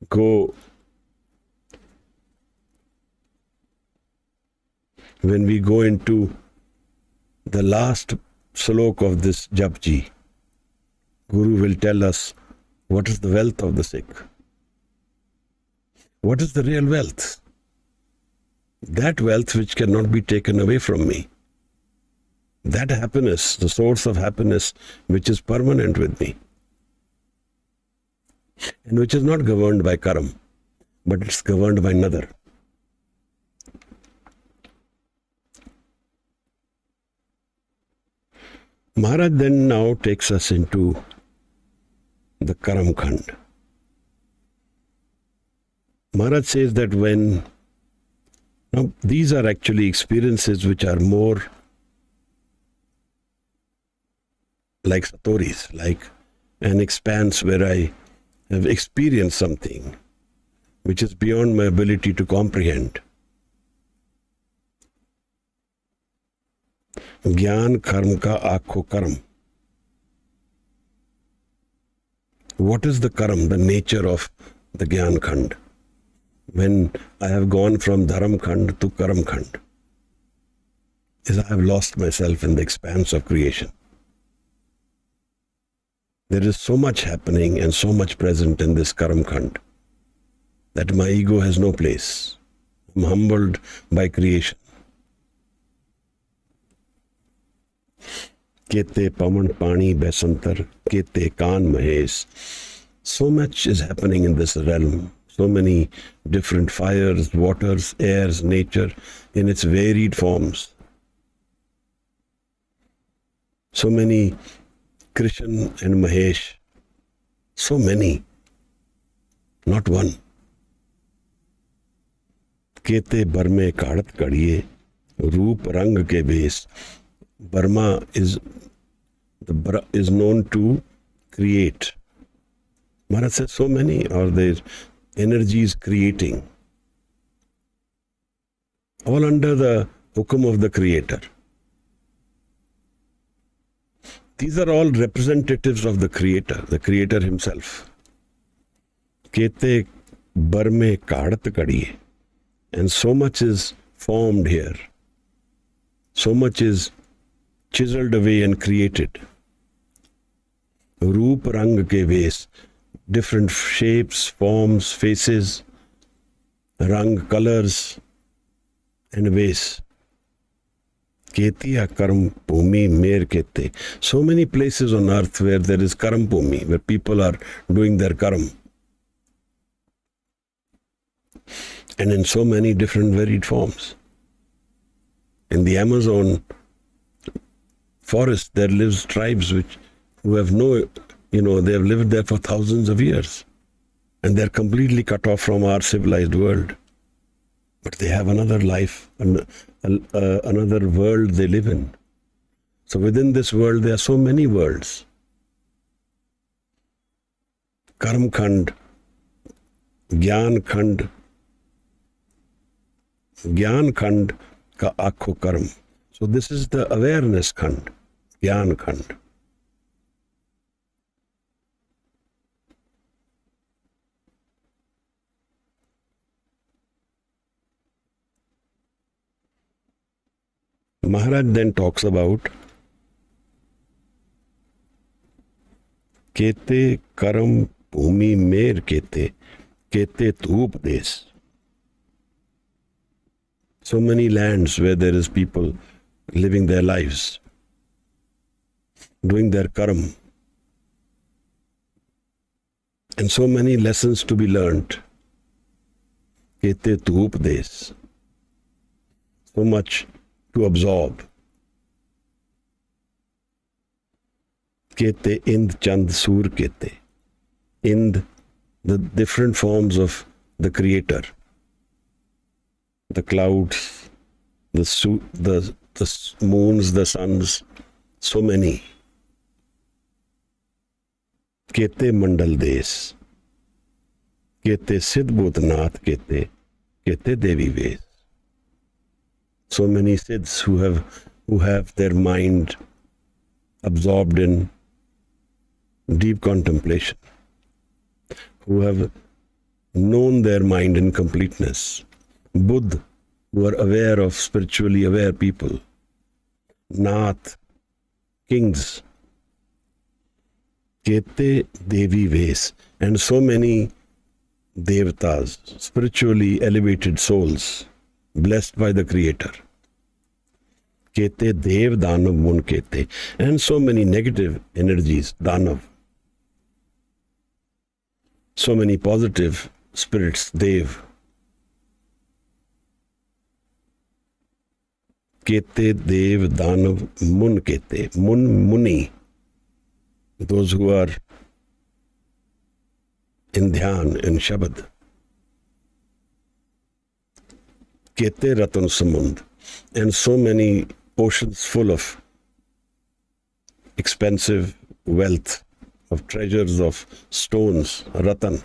go into the last slok of this JAPJI, Guru will tell us what is the wealth of the Sikh. What is the real wealth? that wealth which cannot be taken away from me, that happiness, the source of happiness which is permanent with me and which is not governed by karam, but it's governed by nadar. Maharaj then now takes us into the Karam Khand. Maharaj says that now these are actually experiences which are more like satori's, like an expanse where I have experienced something which is beyond my ability to comprehend. Gyan karma ka akho karam. What is the karam, the nature of the Gyan Khand? When I have gone from Dharam Khand to Karam Khand, is I have lost myself in the expanse of creation. There is so much happening and so much present in this Karam Khand that my ego has no place. I'm humbled by creation. Kete paman pani besantar, kete kaan mahes. So much is happening in this realm. So many different fires, waters, airs, nature in its varied forms. So many Krishna and Mahesh. So many. Not one. Kete barme kadat kadiye, roop rang ke bes. Burma is known to create. Maharaj says so many are there energies creating, all under the hukum of the Creator. These are all representatives of the Creator himself. Kete barme kadat kadiye. And so much is formed here. So much is chiseled away and created. Roop rang ke ves, different shapes, forms, faces, rang, colors, and ways. Ketiya karam bhumi mer kete. So many places on earth where there is karam bhumi, where people are doing their karam. And in so many different varied forms. In the Amazon forest, there lives tribes who have they have lived there for thousands of years. And they're completely cut off from our civilized world. But they have another life, another world they live in. So within this world, there are so many worlds. Karam Khand, Gyan Khand, Gyan Khand ka akho karam. So this is the awareness Khand, Gyan Khand. Maharaj then talks about Kete karam bhumi mer kete, kete tup des. So many lands where there is people living their lives, doing their karam. And so many lessons to be learnt. Kete tup des. So much to absorb. Kete ind chand sur kete. Ind, the different forms of the Creator. The clouds, the moons, the suns, so many. Kete mandal des. Kete siddh kete, kete devi ves. So many siddhs who have their mind absorbed in deep contemplation, who have known their mind in completeness. Buddha, who are aware of spiritually aware people. Nath, kings. Kete devi ves. And so many devatas, spiritually elevated souls, blessed by the Creator. Kete Dev Danav Mun Kete. And so many negative energies, Danav. So many positive spirits, Dev. Kete Dev Danav Mun Kete. Mun Muni. Those who are in Dhyan, in Shabad. Kete Ratan Samund. And so many oceans full of expensive wealth, of treasures, of stones, Ratan.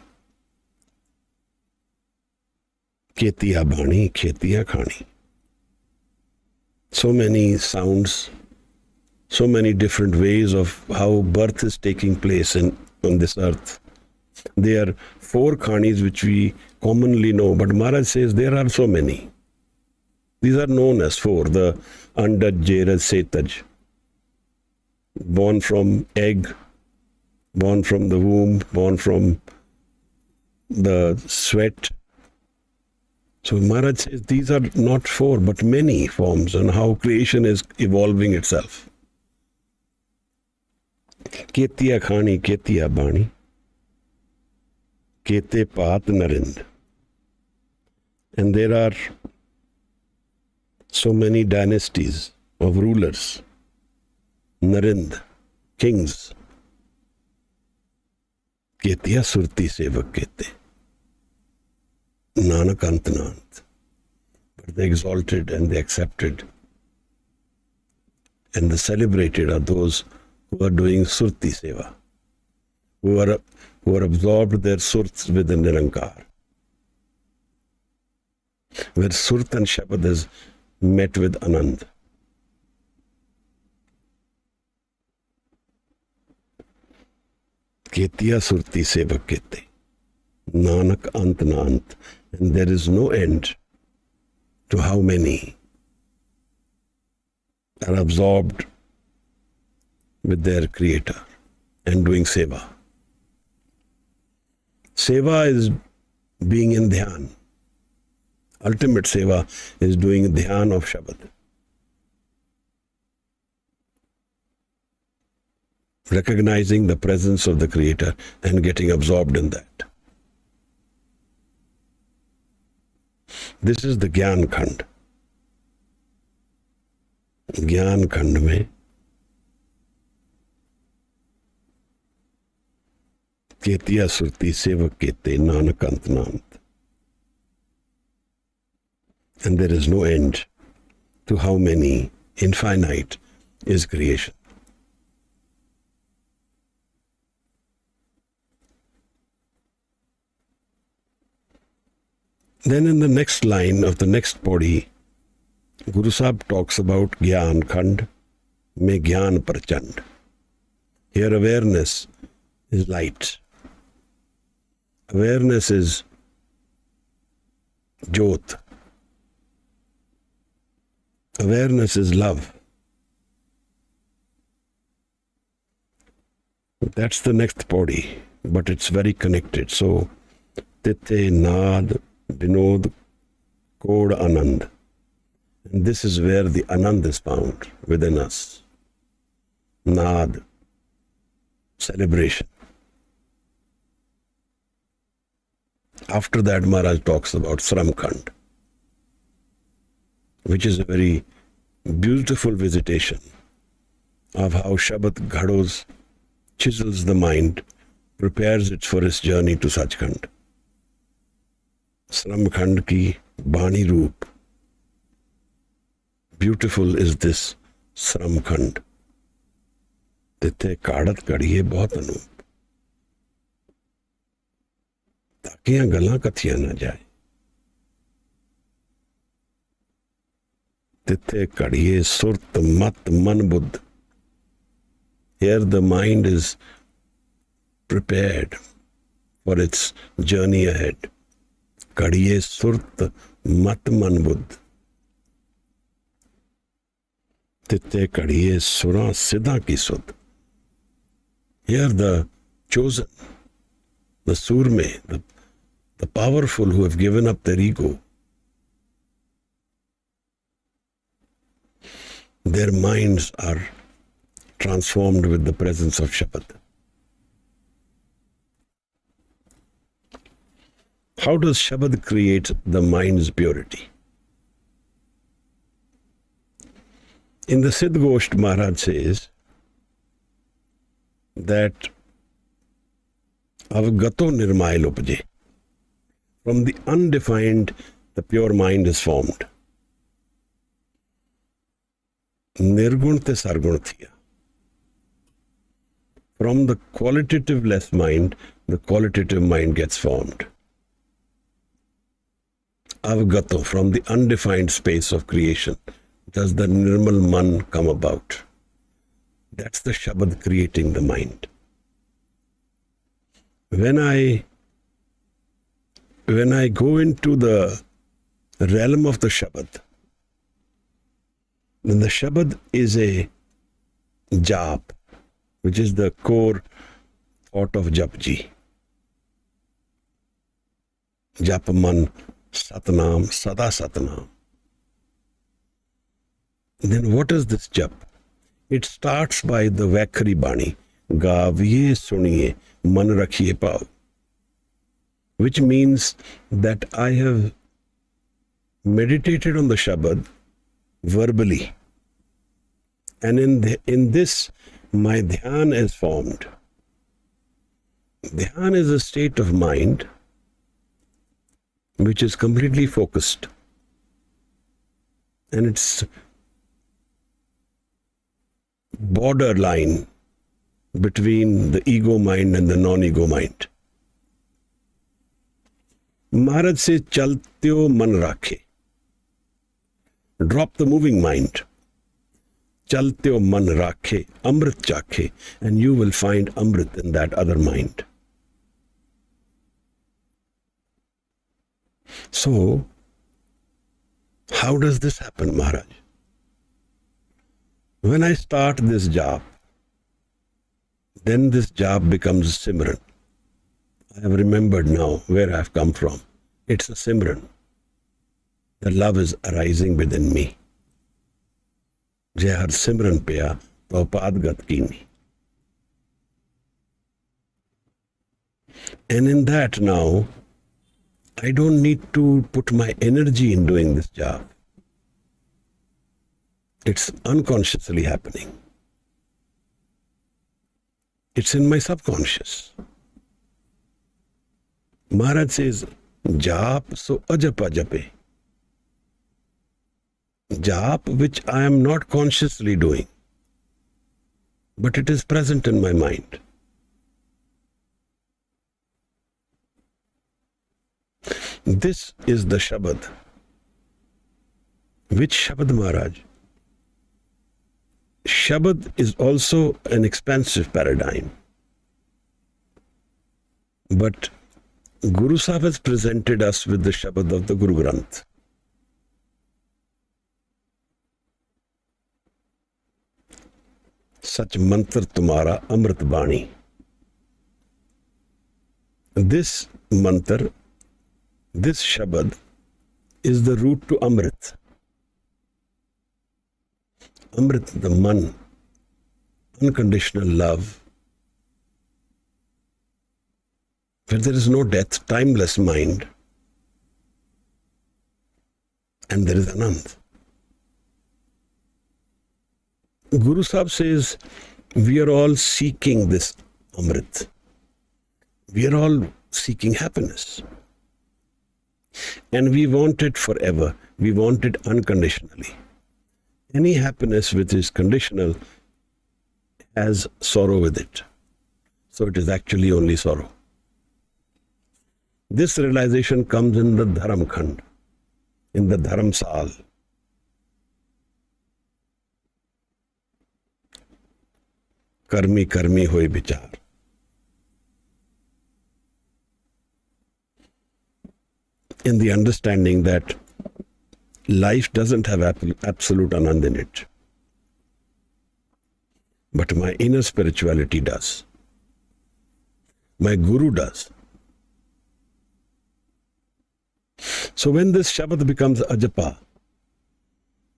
Ketiya Bani, Ketiya Khani. So many sounds, so many different ways of how birth is taking place on this earth. There are 4 Khanis which we commonly know, but Maharaj says there are so many. These are known as 4, the Andaj, Jeraj, Setaj. Born from egg, born from the womb, born from the sweat. So Maharaj says these are not 4, but many forms on how creation is evolving itself. Ketiya Khani, Ketiya Bani, Kete Paat Narind. And there are so many dynasties of rulers, Narind, kings. Ketiya Surti Sevak Kete. Nanak Antanant. But the exalted and the accepted and the celebrated are those who are doing Surti Seva, who are absorbed their Surts within Nirankar. Where Surt and Shabad is met with Anand. Ketiya Surti Sevak Kete. Nanak Antanant. And there is no end to how many are absorbed with their Creator and doing Seva. Seva is being in Dhyan. Ultimate Seva is doing Dhyan of Shabad. Recognizing the presence of the Creator and getting absorbed in that. This is the Gyan Khand. Gyan Khand mein Ketiya Surti Sevak Kete Nanak Antanant. And there is no end to how many, infinite is creation. Then in the next line of the next Pauri, Guru Sahib talks about Gyan Khand, mein Gyan Prachand. Here awareness is light. Awareness is Jyot. Awareness is love. That's the next Pauri, but it's very connected. So, Tithe, Naad, Vinod, Kod, Anand. And this is where the Anand is found within us. Naad, celebration. After that, Maharaj talks about Sramkhand, which is a very beautiful visitation of how Shabad Ghados chisels the mind, prepares it for its journey to Sachkhand. Sramkhand ki Bani Roop. Beautiful is this Sramkhand. Tithe Kadat Kadiye Bahut Anup. Takiyan galan kathiyan na jaye. Tithe Kadiye Surt Mat Man Buddh. Here the mind is prepared for its journey ahead. Kadiye Surt Mat Man Buddh. Tithe Kadiye Sura Siddha Ki Sud. Here the chosen, the Surme, the powerful who have given up their ego, their minds are transformed with the presence of Shabad. How does Shabad create the mind's purity? In the Siddh Gosht, Maharaj says that avgato nirmail upje. From the undefined, the pure mind is formed. Nirgun te sargun thiya. From the qualitative less mind, the qualitative mind gets formed. Avgato, from the undefined space of creation, does the Nirmal Man come about. That's the Shabad creating the mind. When I go into the realm of the Shabad, then the Shabad is a Jap, which is the core thought of JAPJI. Japaman Satnam, Sada Satnam. Then what is this jap? It starts by the Vaikhari Bani, Gaviye Suniye, Man Rakhiye Pao, which means that I have meditated on the Shabad verbally. And in this, my dhyan is formed. Dhyan is a state of mind which is completely focused. And it's borderline between the ego mind and the non-ego mind. Maharaj says, Chaltyo man rakhe. Drop the moving mind. Chaltyo man rakhe, amrit chakhe, and you will find amrit in that other mind. So, how does this happen, Maharaj? When I start this job, then this job becomes Simran. I have remembered now where I have come from. It's a Simran. The love is arising within me. Jai har Simran paya to padgat kini. And in that now, I don't need to put my energy in doing this job. It's unconsciously happening. It's in my subconscious. Maharaj says, Jap so ajapa jape. Jap which I am not consciously doing, but it is present in my mind. This is the Shabad. Which Shabad, Maharaj? Shabad is also an expansive paradigm. But Guru Sahib has presented us with the Shabad of the Guru Granth. Sach mantra tumhara amrit bani. This mantra, this Shabad, is the route to Amrit. Amrit, the man, unconditional love, where there is no death, timeless mind, and there is Anand. Guru Sahib says, we are all seeking this Amrit. We are all seeking happiness. And we want it forever. We want it unconditionally. Any happiness which is conditional has sorrow with it. So it is actually only sorrow. This realization comes in the Dharam Khand, in the Dharam Sal. Karmi karmi hoy Vichar. In the understanding that life doesn't have absolute anand in it. But my inner spirituality does. My Guru does. So when this Shabad becomes ajapa,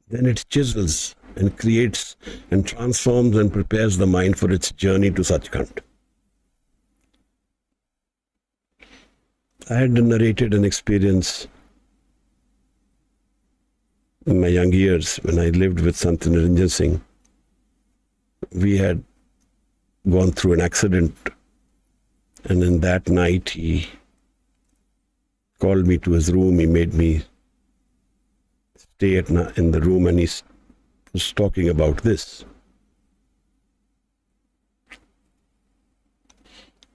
then it chisels and creates and transforms and prepares the mind for its journey to Sachkhand. I had narrated an experience in my young years when I lived with Sant Niranjan Singh. We had gone through an accident, and in that night he called me to his room. He made me stay in the room, and he was talking about this.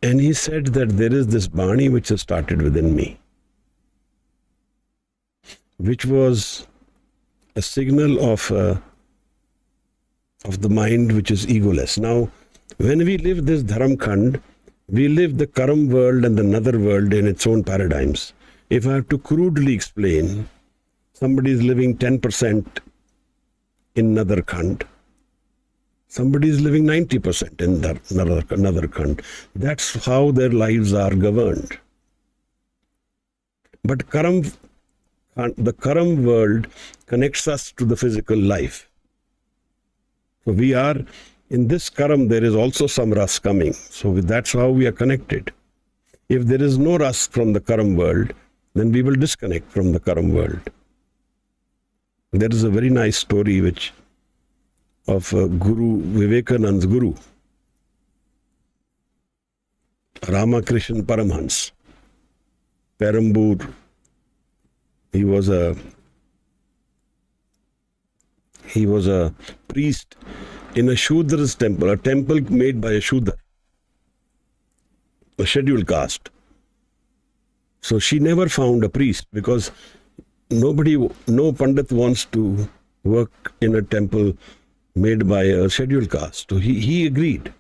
And he said that there is this Baani which has started within me, which was a signal of the mind which is egoless. Now, when we live this Dharam Khand, we live the Karam world and the Nadar world in its own paradigms. If I have to crudely explain, somebody is living 10% in Nadar Khand, somebody is living 90% in Nadar Khand. That's how their lives are governed. But the Karam world connects us to the physical life. So we are, in this Karam, there is also some ras coming. So that's how we are connected. If there is no ras from the Karam world, then we will disconnect from the Karam world. There is a very nice story of Guru Vivekananda's Guru, Ramakrishna Paramhans, Perambur. He was a priest in a Shudra's temple, a temple made by a Shudra, a scheduled caste. So she never found a priest because no Pandit wants to work in a temple made by a scheduled caste. So he agreed.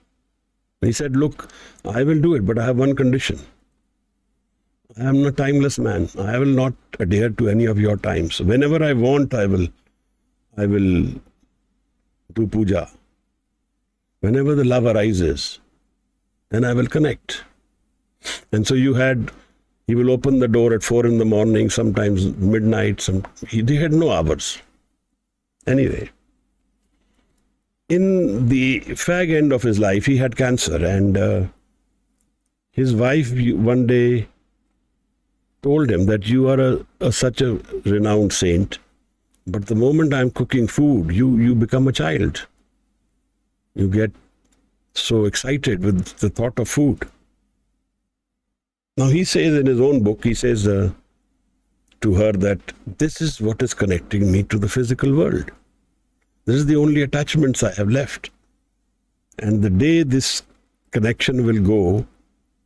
He said, look, I will do it, but I have one condition. I am a timeless man. I will not adhere to any of your times. Whenever I want, I will do puja. Whenever the love arises, then I will connect. And so he will open the door at 4 a.m, sometimes midnight. They had no hours. Anyway, in the fag end of his life, he had cancer, and his wife one day told him that you are such a renowned saint, but the moment I'm cooking food, you become a child. You get so excited with the thought of food. Now he says in his own book, he says to her that this is what is connecting me to the physical world. This is the only attachments I have left. And the day this connection will go,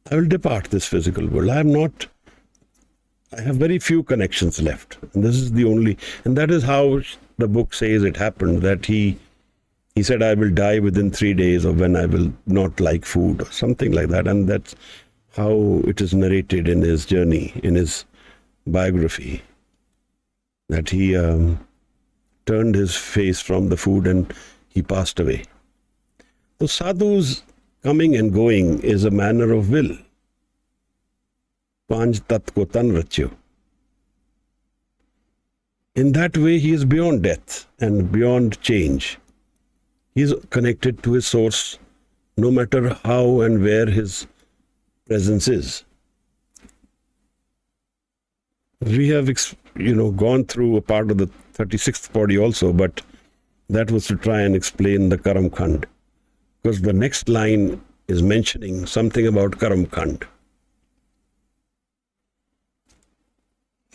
I will depart this physical world. I have very few connections left. And this is the only, and that is how the book says it happened, that he said, I will die within 3 days of when I will not like food or something like that. And that's how it is narrated in his journey, in his biography, that he turned his face from the food and he passed away. So sadhu's coming and going is a manner of will. Panch tat ko tan rachyo. In that way, he is beyond death and beyond change. He is connected to his source, no matter how and where his presence is. We have, gone through a part of the 36th Pauri also, but that was to try and explain the Karam Khand, because the next line is mentioning something about Karam Khand.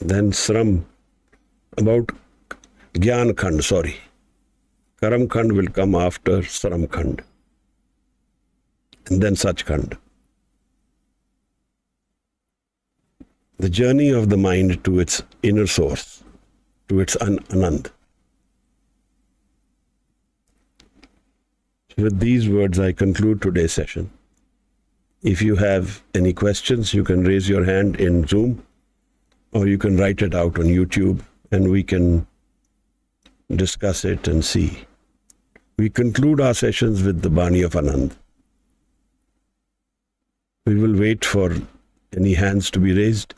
Then Sram, about Gyan Khand, Karam Khand will come after Sram Khand, and then Sach Khand. The journey of the mind to its inner source, to its Anand. With these words, I conclude today's session. If you have any questions, you can raise your hand in Zoom, or you can write it out on YouTube, and we can discuss it and see. We conclude our sessions with the Bani of Anand. We will wait for any hands to be raised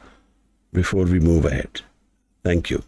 before we move ahead. Thank you.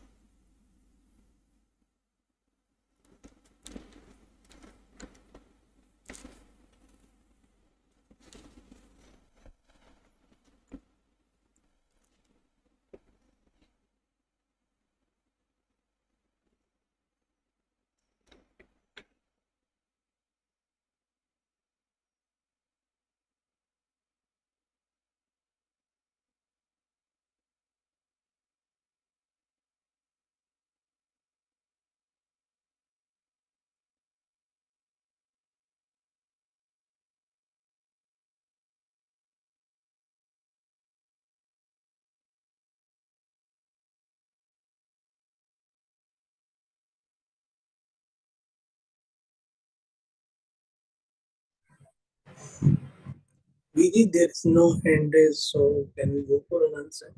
Viji, there is no hand raised, so can we go for an answer?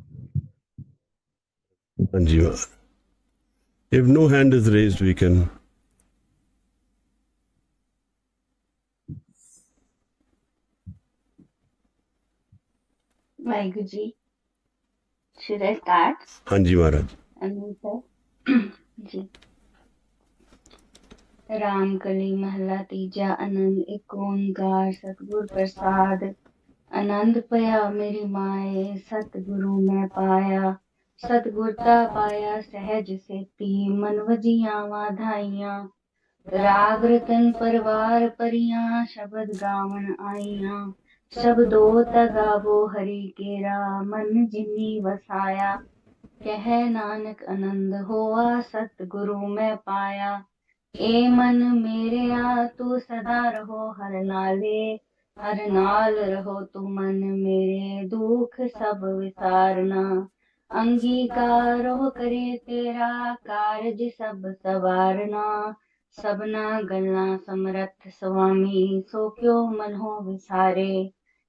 Hanji Maharaj. If no hand is raised, we can. Waheguru ji. Should I start? Hanji Maharaj. And sir? जी। राम कली महला तीजा आनंद एक ओंकार सतगुर प्रसाद आनंद पया मेरी माए सतगुरु मैं पाया सतगुरता पाया सहज सेती मन वजियां वाधाइयां राग रतन परवार परियां शब्द गावन आईयां शब्दो तगावो हरि केरा मन जिनी वसाया कह नानक आनंद होआ सतगुरु मैं पाया ए मन मेरे आ तू सदा रहो हर नाले हर नाल रहो तू मन मेरे दुख सब विसारना अंगीकारो करे तेरा कारज सब सवारना सबना गल्ला समरथ स्वामी सो क्यों मन हो विसारे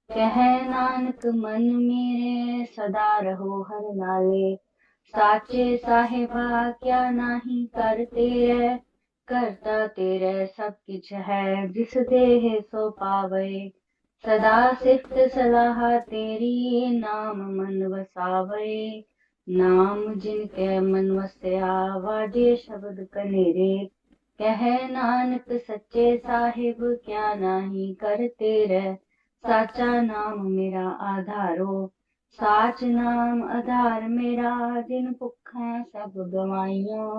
कह नानक मन मेरे सदा रहो हर नाले साचे साहिबा क्या नाही कर तेरे करता तेरे सब किछ है जिस देह सो पावे सदा सिफ्त सलाह तेरी नाम मन वसावे नाम जिनके मन वसया वाजे शब्द कनेरे कह नानक सच्चे साहिब क्या नाही कर तेरे साचा नाम मेरा आधारो साच नाम आधार मेरा जिन भुखा सब गवाइया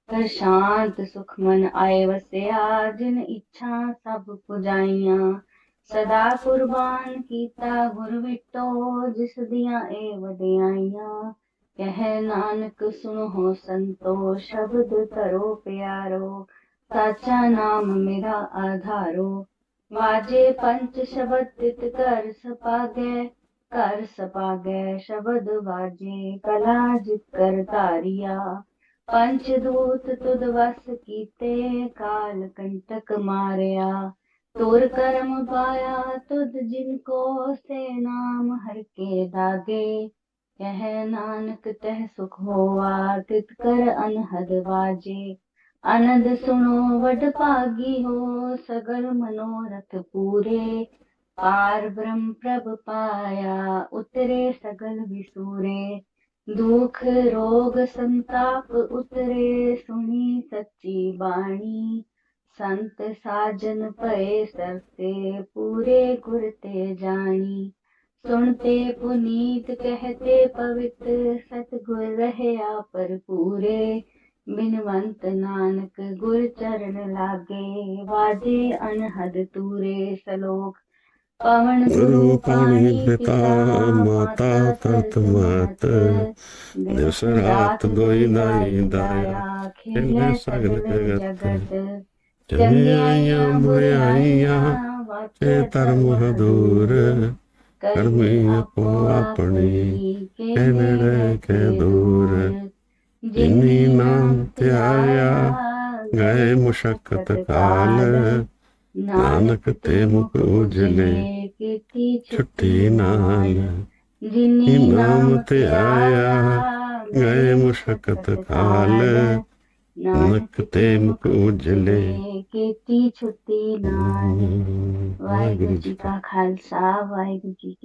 कर शांत सुख मन आए वसया जिन इच्छा सब पुजाइया सदा कुर्बान कीता गुर विटो जिस दिया ए वडियाइया कह नानक सुनो हो संतो शब्द करो प्यारो साचा नाम मेरा आधारो वाजे पंच शब्द तित कर सपागे कर सपागे शब्द वाजे कला जित कर धारिया पंच दूत तुद वस कीते काल कंटक मारया तुर करम पाया तुद जिनको से नाम हर के दागे कह नानक तह सुख होवा तित कर अनहद वाजे अनद सुनो वड भागी हो सगल मनोरथ पूरे पार ब्रह्म प्रभ पाया उतरे सगल विसूरे दुख रोग संताप उतरे सुनी सच्ची बाणी संत साजन भय सरते पूरे गुर ते जानी सुनते पुनीत कहते पवित्र सतगुर रहया पर पूरे बिनवंत नानक गुर चरण लागे वाजे अनहद तूरे सलोक पवन गुरु पाणी पिता माता तरत मात दिवस रात गोई दाई दाया खेले सगल जगत चंगियाइयां बुराइयां वाचे धर्म हदूर करमी अपो अपनी के नेड़े के दूर जिनी नाम त्याया गए मुशक्कत काल नानक ते मुख उजले छुट्टी नाल जिनी नाम ते आया गए मुशक्कत काल नानक ते मुख उजले कीती छुट्टी नाल। वाहिगुरु जी का खालसा वाहिगुरु जी की